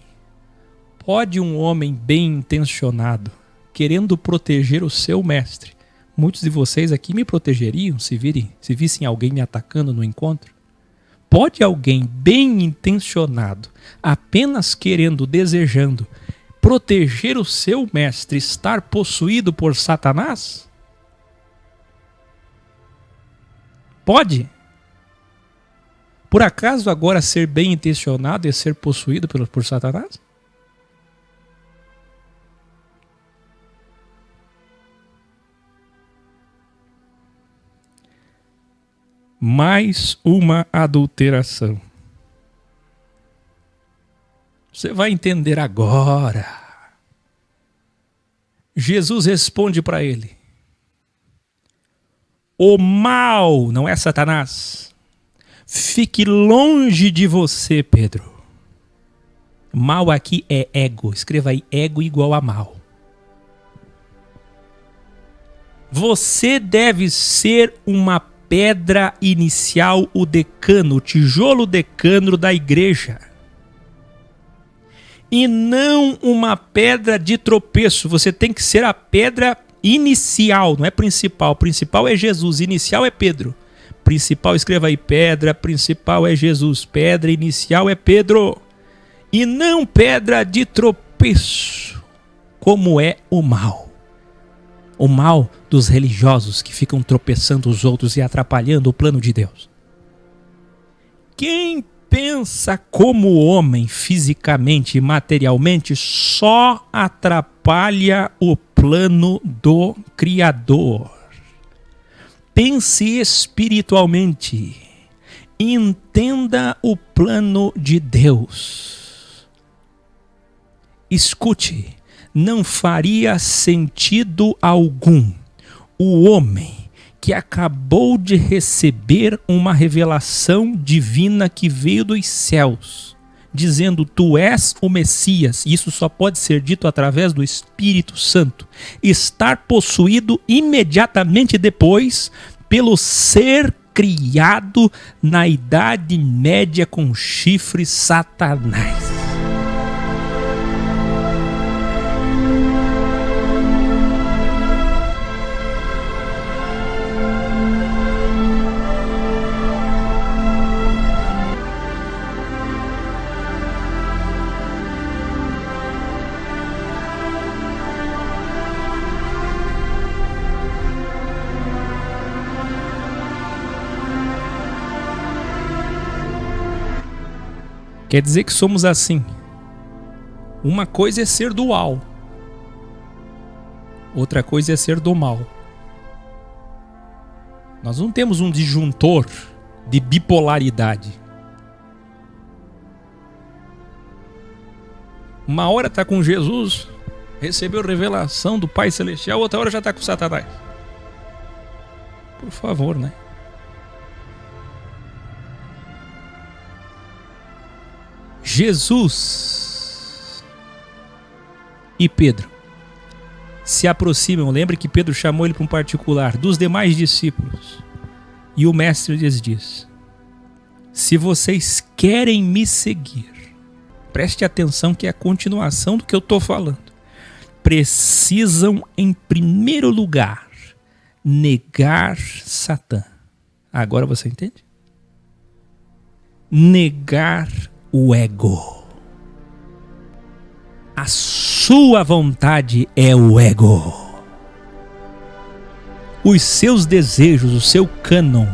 pode um homem bem intencionado, querendo proteger o seu mestre, muitos de vocês aqui me protegeriam se vissem alguém me atacando no encontro? Pode alguém bem intencionado, apenas querendo, desejando proteger o seu mestre, estar possuído por Satanás? Pode? Por acaso agora ser bem intencionado é ser possuído por Satanás? Mais uma adulteração. Você vai entender agora. Jesus responde para ele: o mal, não é Satanás, fique longe de você, Pedro. Mal aqui é ego. Escreva aí: ego igual a mal. Você deve ser uma pedra inicial, o decano, o tijolo decano da igreja. E não uma pedra de tropeço. Você tem que ser a pedra inicial, não é principal. Principal é Jesus, inicial é Pedro. Principal, escreva aí: pedra principal é Jesus, pedra inicial é Pedro. E não pedra de tropeço, como é o mal. O mal dos religiosos que ficam tropeçando os outros e atrapalhando o plano de Deus. Quem pensa como homem fisicamente e materialmente só atrapalha o plano do Criador. Pense espiritualmente. Entenda o plano de Deus. Escute. Não faria sentido algum o homem que acabou de receber uma revelação divina que veio dos céus, dizendo: tu és o Messias, isso só pode ser dito através do Espírito Santo, estar possuído imediatamente depois pelo ser criado na Idade Média com chifre, Satanás. Quer dizer que somos assim. Uma coisa é ser dual. Outra coisa é ser do mal. Nós não temos um disjuntor de bipolaridade. Uma hora está com Jesus, recebeu revelação do Pai Celestial, outra hora já está com Satanás. Por favor, né? Jesus e Pedro se aproximam. Lembre que Pedro chamou ele para um particular, dos demais discípulos. E o mestre lhes diz: se vocês querem me seguir, preste atenção que é a continuação do que eu estou falando. Precisam, em primeiro lugar, negar Satã. Agora você entende? Negar o ego. A sua vontade é o ego. Os seus desejos, o seu cânon.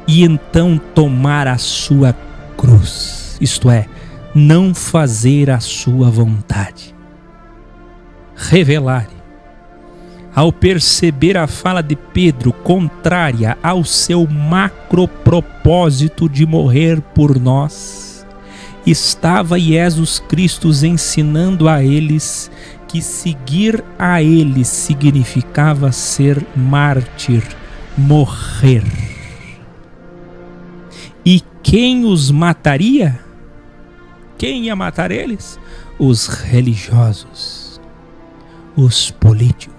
E então tomar a sua cruz. Isto é, não fazer a sua vontade. Revelar. Ao perceber a fala de Pedro contrária ao seu macropropósito de morrer por nós, estava Jesus Cristo ensinando a eles que seguir a ele significava ser mártir, morrer. E quem os mataria? Quem ia matar eles? Os religiosos, os políticos.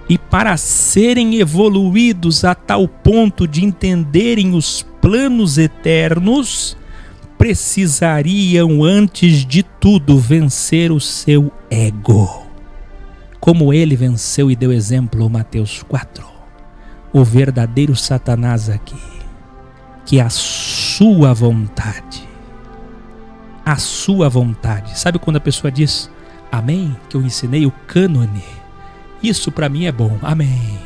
E para serem evoluídos a tal ponto de entenderem os planos eternos, precisariam antes de tudo vencer o seu ego. Como ele venceu e deu exemplo, Mateus 4. O verdadeiro Satanás aqui, que é a sua vontade. A sua vontade. Sabe quando a pessoa diz, amém, que eu ensinei o cânone? Isso para mim é bom, amém.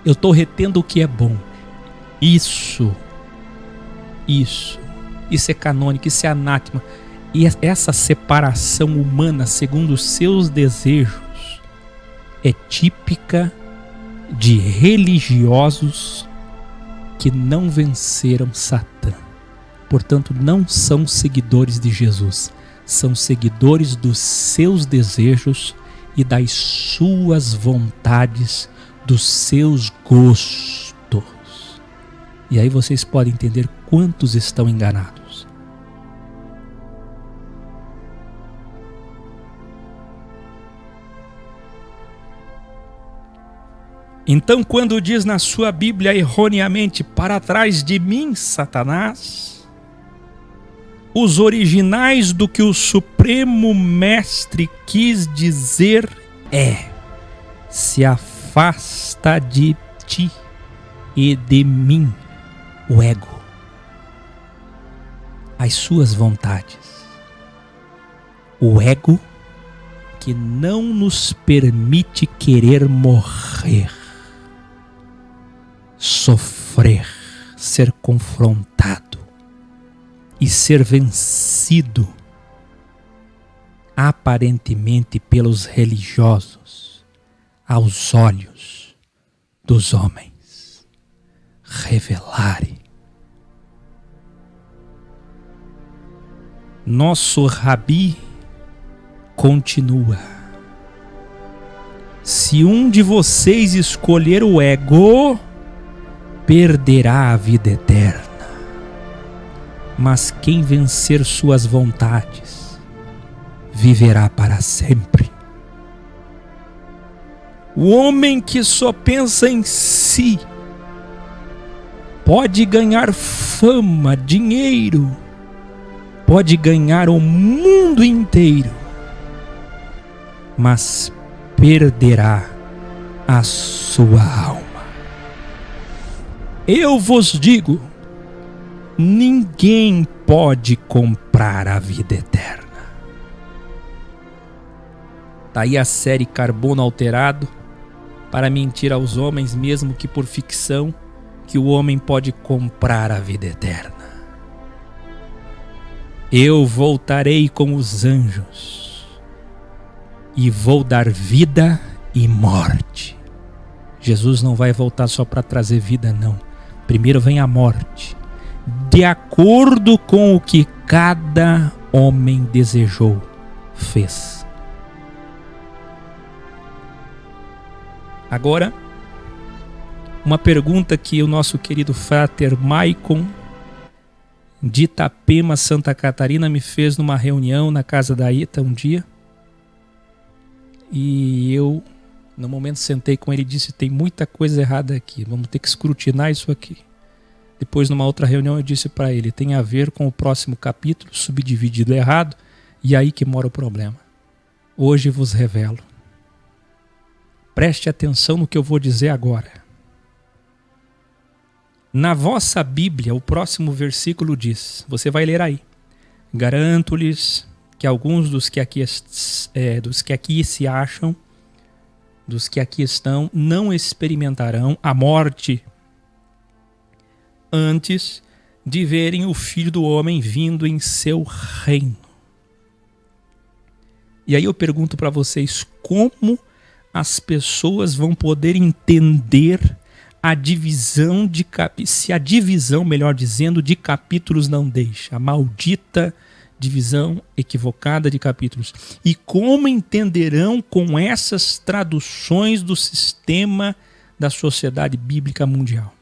Eu estou retendo o que é bom. Isso é canônico, isso é anátema. E essa separação humana segundo os seus desejos é típica de religiosos que não venceram Satã. Portanto, não são seguidores de Jesus, são seguidores dos seus desejos e das suas vontades, dos seus gostos. E aí vocês podem entender quantos estão enganados. Então, quando diz na sua Bíblia erroneamente, para trás de mim, Satanás, os originais do que o Supremo Mestre quis dizer é: se afasta de ti e de mim o ego, as suas vontades. O ego que não nos permite querer morrer, sofrer, ser confrontado e ser vencido aparentemente pelos religiosos aos olhos dos homens. Revelare. Nosso Rabi continua: se um de vocês escolher o ego, perderá a vida eterna. Mas quem vencer suas vontades, viverá para sempre. O homem que só pensa em si pode ganhar fama, dinheiro, pode ganhar o mundo inteiro, mas perderá a sua alma. Eu vos digo, ninguém pode comprar a vida eterna. Tá aí a série Carbono Alterado, para mentir aos homens, mesmo que por ficção, que o homem pode comprar a vida eterna. Eu voltarei com os anjos e vou dar vida e morte. Jesus não vai voltar só para trazer vida, não. Primeiro vem a morte, de acordo com o que cada homem desejou, fez. Agora, uma pergunta que o nosso querido Frater Maicon de Itapema, Santa Catarina, me fez numa reunião na casa da Ita um dia. E eu, no momento, sentei com ele e disse: tem muita coisa errada aqui, vamos ter que escrutinar isso aqui. Depois, numa outra reunião, eu disse para ele: tem a ver com o próximo capítulo, subdividido errado, e aí que mora o problema. Hoje vos revelo. Preste atenção no que eu vou dizer agora. Na vossa Bíblia, o próximo versículo diz, você vai ler aí: garanto-lhes que alguns dos que aqui se acham, dos que aqui estão, não experimentarão a morte antes de verem o Filho do Homem vindo em seu reino. E aí eu pergunto para vocês, como as pessoas vão poder entender a divisão se a divisão, melhor dizendo, de capítulos não deixa, a maldita divisão equivocada de capítulos? E como entenderão com essas traduções do sistema da sociedade bíblica mundial?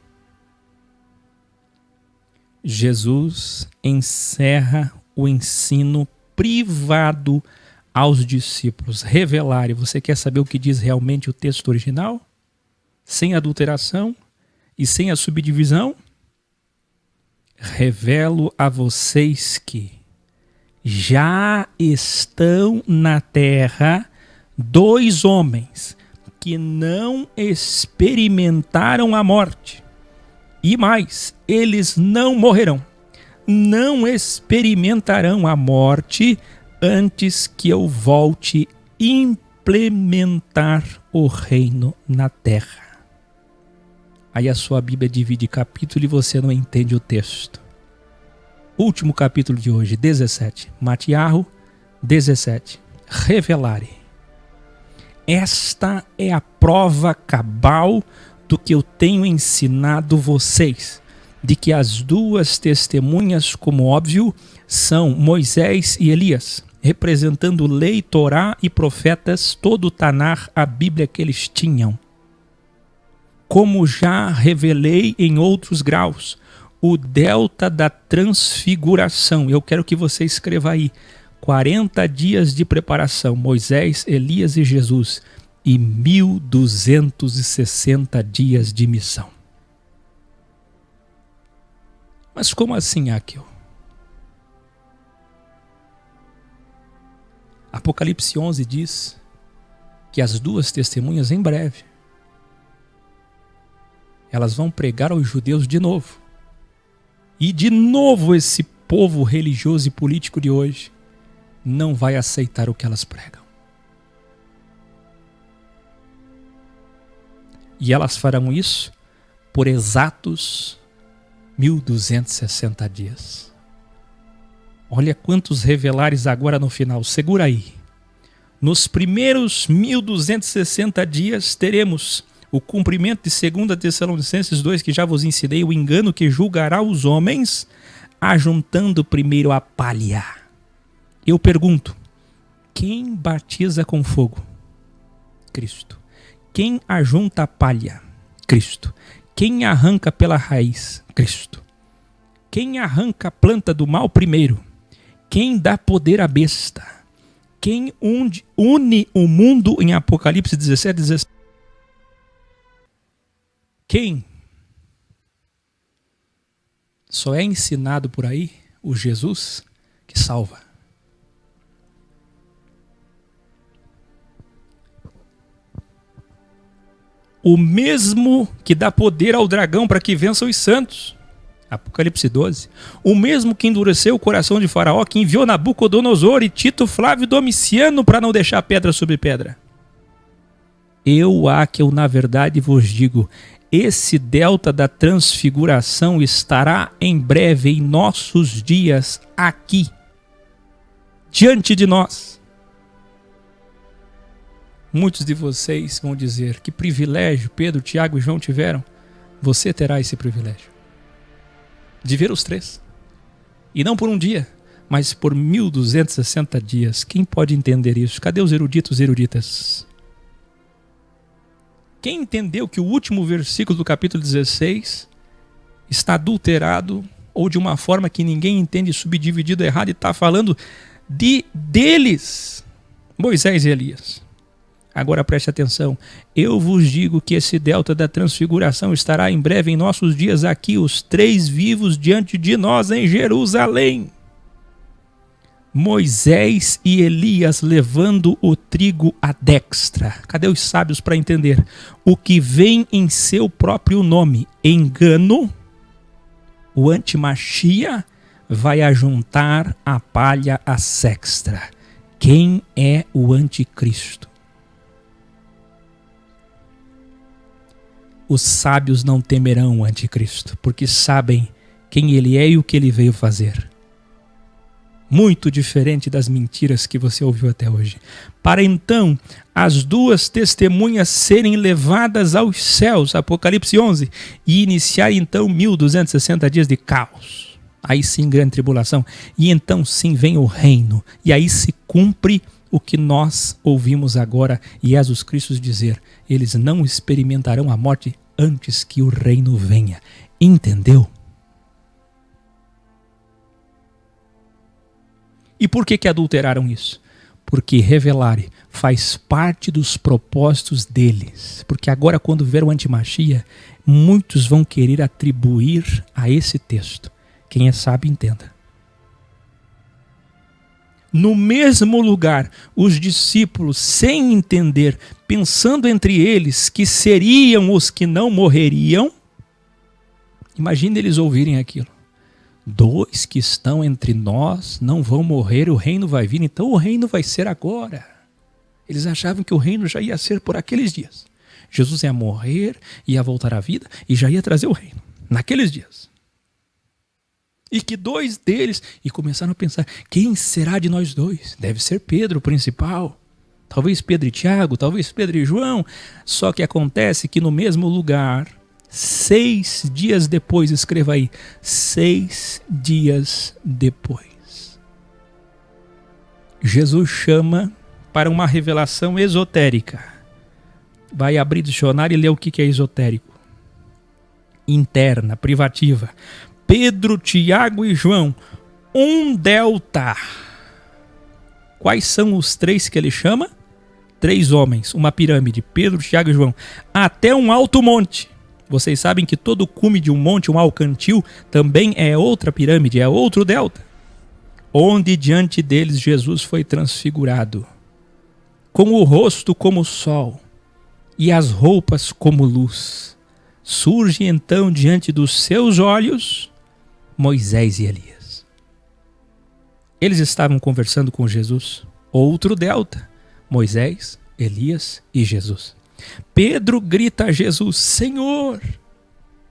Jesus encerra o ensino privado aos discípulos. Revelare. Você quer saber o que diz realmente o texto original? Sem adulteração e sem a subdivisão? Revelo a vocês que já estão na terra 2 homens que não experimentaram a morte. E mais, eles não morrerão, não experimentarão a morte antes que eu volte implementar o reino na terra. Aí a sua Bíblia divide capítulo e você não entende o texto. Último capítulo de hoje, 17. Matiarro, 17. Revelare. Esta é a prova cabal do que eu tenho ensinado vocês, de que as 2 testemunhas, como óbvio, são Moisés e Elias, representando lei, Torá e profetas, todo o Tanar, a Bíblia que eles tinham. Como já revelei em outros graus, o delta da transfiguração. Eu quero que você escreva aí: 40 dias de preparação, Moisés, Elias e Jesus, e 1260 dias de missão. Mas como assim, Áquil? Apocalipse 11 diz que as 2 testemunhas, em breve, elas vão pregar aos judeus de novo. E de novo esse povo religioso e político de hoje não vai aceitar o que elas pregam. E elas farão isso por exatos 1260 dias. Olha quantos revelares agora no final. Segura aí. Nos primeiros 1260 dias teremos o cumprimento de 2 Tessalonicenses 2, que já vos ensinei, o engano que julgará os homens, ajuntando primeiro a palha. Eu pergunto: quem batiza com fogo? Cristo. Quem ajunta a palha? Cristo. Quem arranca pela raiz? Cristo. Quem arranca a planta do mal primeiro? Quem dá poder à besta? Quem une o mundo em Apocalipse 17, 17? Quem? Só é ensinado por aí o Jesus que salva. O mesmo que dá poder ao dragão para que vença os santos. Apocalipse 12. O mesmo que endureceu o coração de Faraó, que enviou Nabucodonosor e Tito Flávio Domiciano para não deixar pedra sobre pedra. Eu, na verdade, vos digo, esse delta da transfiguração estará em breve em nossos dias aqui, diante de nós. Muitos de vocês vão dizer: que privilégio Pedro, Tiago e João tiveram. Você terá esse privilégio de ver os 3. E não por um dia, mas por 1260 dias. Quem pode entender isso? Cadê os eruditos e eruditas? Quem entendeu que o último versículo do capítulo 16 está adulterado ou de uma forma que ninguém entende, subdividido errado, e está falando deles, Moisés e Elias. Agora preste atenção, eu vos digo que esse delta da transfiguração estará em breve em nossos dias aqui, os 3 vivos diante de nós em Jerusalém. Moisés e Elias levando o trigo à destra. Cadê os sábios para entender? O que vem em seu próprio nome, engano, o antimachia vai ajuntar a palha à sexta. Quem é o anticristo? Os sábios não temerão o anticristo, porque sabem quem ele é e o que ele veio fazer. Muito diferente das mentiras que você ouviu até hoje. Para então as 2 testemunhas serem levadas aos céus, Apocalipse 11, e iniciar então 1260 dias de caos. Aí sim, grande tribulação. E então sim vem o reino. E aí se cumpre o que nós ouvimos agora e Jesus Cristo dizer: eles não experimentarão a morte antes que o reino venha. Entendeu? E por que adulteraram isso? Porque revelar faz parte dos propósitos deles. Porque agora, quando ver o antimachia, muitos vão querer atribuir a esse texto. Quem é sábio, entenda. No mesmo lugar, os discípulos, sem entender, pensando entre eles que seriam os que não morreriam, imagine eles ouvirem aquilo. 2 que estão entre nós não vão morrer, o reino vai vir, então o reino vai ser agora. Eles achavam que o reino já ia ser por aqueles dias. Jesus ia morrer, ia voltar à vida e já ia trazer o reino, naqueles dias. E que 2 deles, e começaram a pensar, quem será de nós 2? Deve ser Pedro, o principal. Talvez Pedro e Tiago, talvez Pedro e João. Só que acontece que no mesmo lugar, 6 dias depois, escreva aí, 6 dias depois, Jesus chama para uma revelação esotérica. Vai abrir o dicionário e ler o que é esotérico. Interna, privativa. Pedro, Tiago e João, um delta. Quais são os 3 que ele chama? 3 homens, uma pirâmide, Pedro, Tiago e João, até um alto monte. Vocês sabem que todo cume de um monte, um alcantil, também é outra pirâmide, é outro delta. Onde diante deles Jesus foi transfigurado, com o rosto como o sol e as roupas como luz. Surge então diante dos seus olhos Moisés e Elias. Eles estavam conversando com Jesus, outro delta, Moisés, Elias e Jesus. Pedro grita a Jesus: Senhor,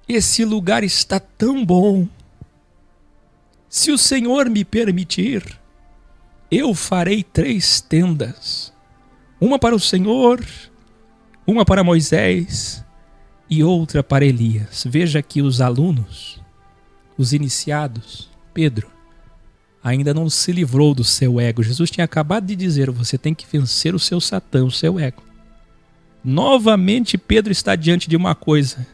esse lugar está tão bom. Se o Senhor me permitir, eu farei 3 tendas. Uma para o Senhor, uma para Moisés e outra para Elias. Veja que os alunos, os iniciados, Pedro, ainda não se livrou do seu ego. Jesus tinha acabado de dizer: você tem que vencer o seu Satã, o seu ego. Novamente Pedro está diante de uma coisa,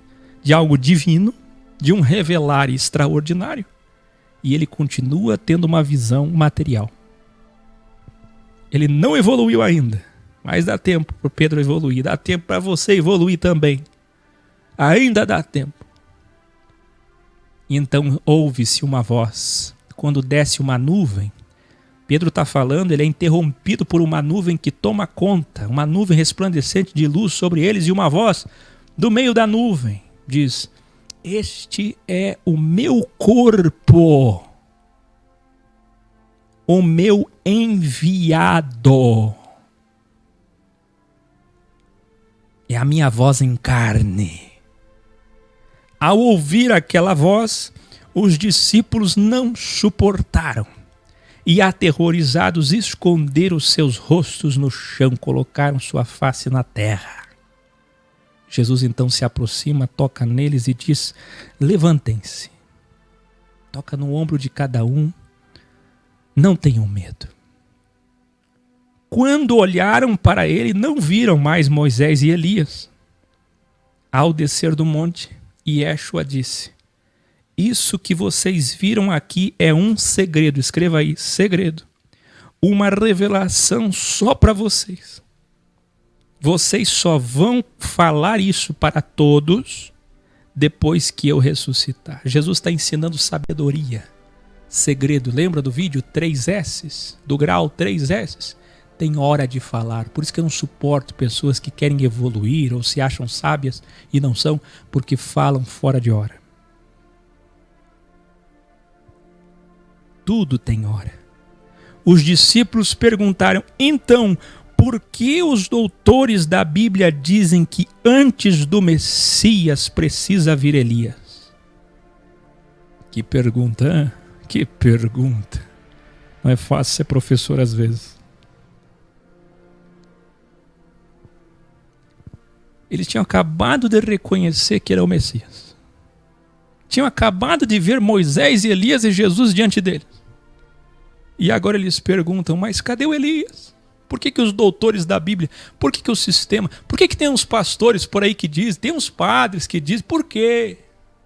de algo divino, de um revelar extraordinário. E ele continua tendo uma visão material. Ele não evoluiu ainda, mas dá tempo para Pedro evoluir, dá tempo para você evoluir também. Ainda dá tempo. E então ouve-se uma voz. Quando desce uma nuvem, Pedro está falando, ele é interrompido por uma nuvem que toma conta, uma nuvem resplandecente de luz sobre eles, e uma voz do meio da nuvem diz: este é o meu corpo, o meu enviado. É a minha voz em carne. Ao ouvir aquela voz, os discípulos não suportaram e, aterrorizados, esconderam seus rostos no chão, colocaram sua face na terra. Jesus então se aproxima, toca neles e diz: levantem-se. Toca no ombro de cada um. Não tenham medo. Quando olharam para ele, não viram mais Moisés e Elias. Ao descer do monte, Yeshua disse: Isso que vocês viram aqui é um segredo. Escreva aí, segredo. Uma revelação só para vocês. Vocês só vão falar isso para todos depois que eu ressuscitar. Jesus está ensinando sabedoria. Segredo. Lembra do vídeo 3S? Do grau 3S? Tem hora de falar. Por isso que eu não suporto pessoas que querem evoluir ou se acham sábias e não são, porque falam fora de hora. Tudo tem hora. Os discípulos perguntaram, então, por que os doutores da Bíblia dizem que antes do Messias precisa vir Elias? Que pergunta, hein? Que pergunta. Não é fácil ser professor às vezes. Eles tinham acabado de reconhecer que ele é o Messias. Tinham acabado de ver Moisés e Elias e Jesus diante deles. E agora eles perguntam, mas cadê o Elias? Por que os doutores da Bíblia, por que o sistema, por que tem uns pastores por aí que dizem, tem uns padres que dizem, por quê?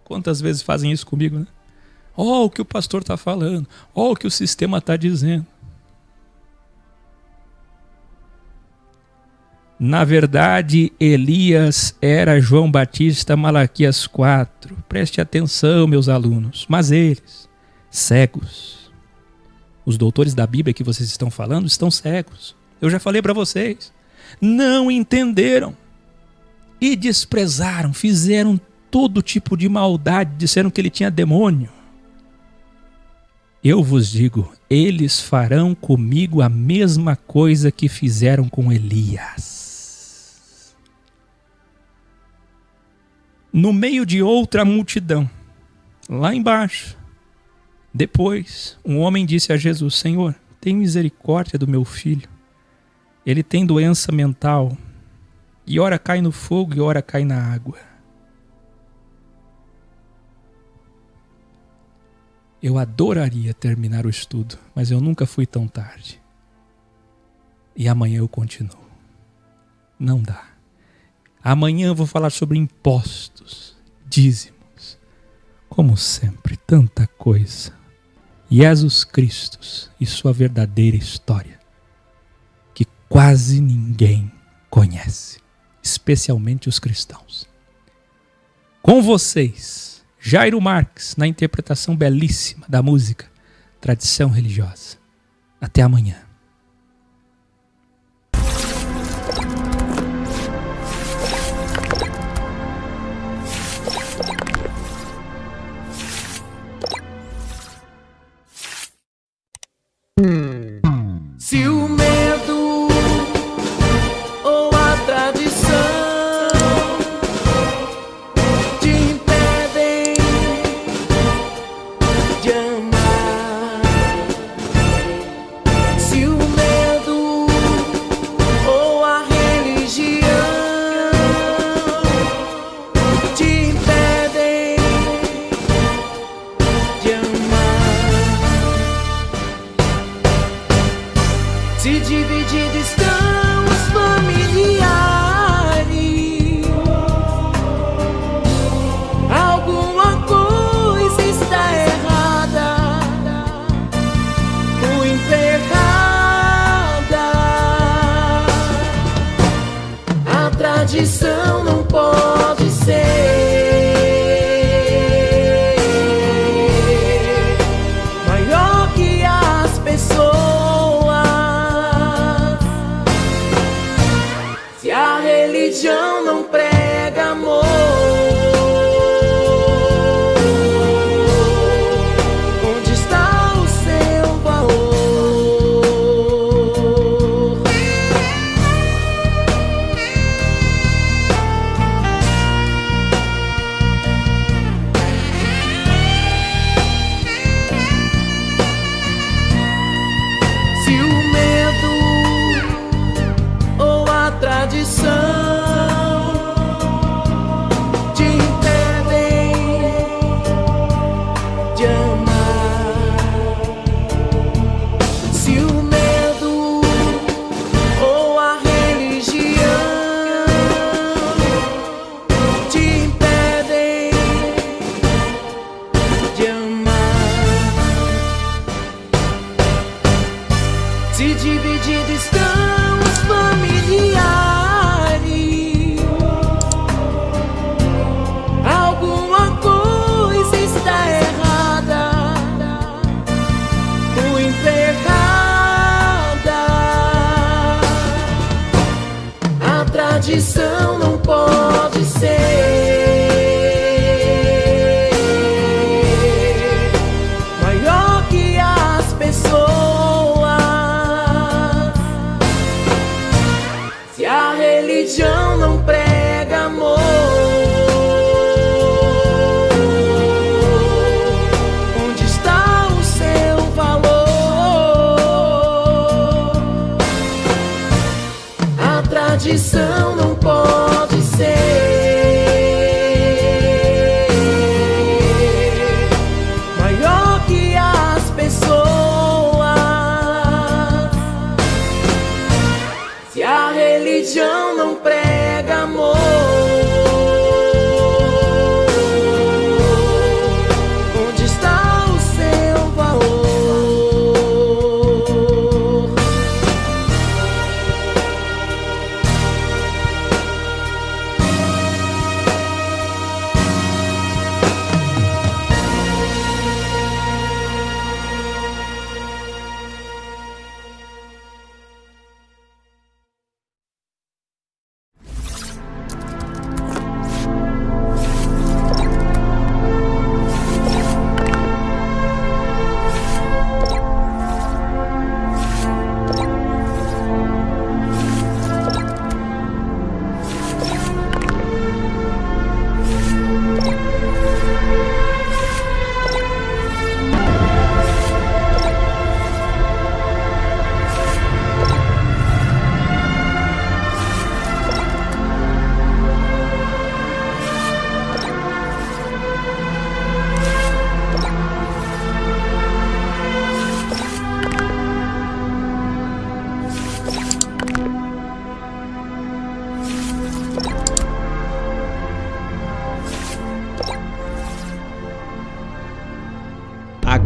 Quantas vezes fazem isso comigo, né? Ó, o que o pastor está falando, ó, o que o sistema está dizendo. Na verdade, Elias era João Batista, Malaquias 4. Preste atenção, meus alunos. Mas eles, cegos, os doutores da Bíblia que vocês estão falando, estão cegos. Eu já falei para vocês. Não entenderam. E desprezaram, fizeram todo tipo de maldade, disseram que ele tinha demônio. Eu vos digo, eles farão comigo a mesma coisa que fizeram com Elias. No meio de outra multidão, lá embaixo, depois, um homem disse a Jesus, Senhor, tem misericórdia do meu filho. Ele tem doença mental, e ora cai no fogo e ora cai na água. Eu adoraria terminar o estudo, mas eu nunca fui tão tarde. E amanhã eu continuo. Não dá. Amanhã eu vou falar sobre impostos, dízimos. Como sempre, tanta coisa. Jesus Cristo e sua verdadeira história, que quase ninguém conhece, especialmente os cristãos. Com vocês, Jairo Marques, na interpretação belíssima da música Tradição Religiosa. Até amanhã. Se o medo ou a tradição te impedem de amar, se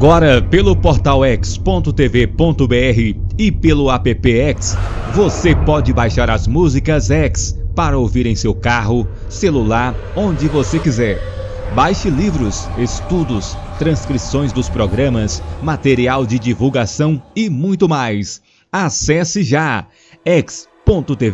Agora, pelo portal x.tv.br e pelo app X, você pode baixar as músicas X para ouvir em seu carro, celular, onde você quiser. Baixe livros, estudos, transcrições dos programas, material de divulgação e muito mais. Acesse já x.tv.br.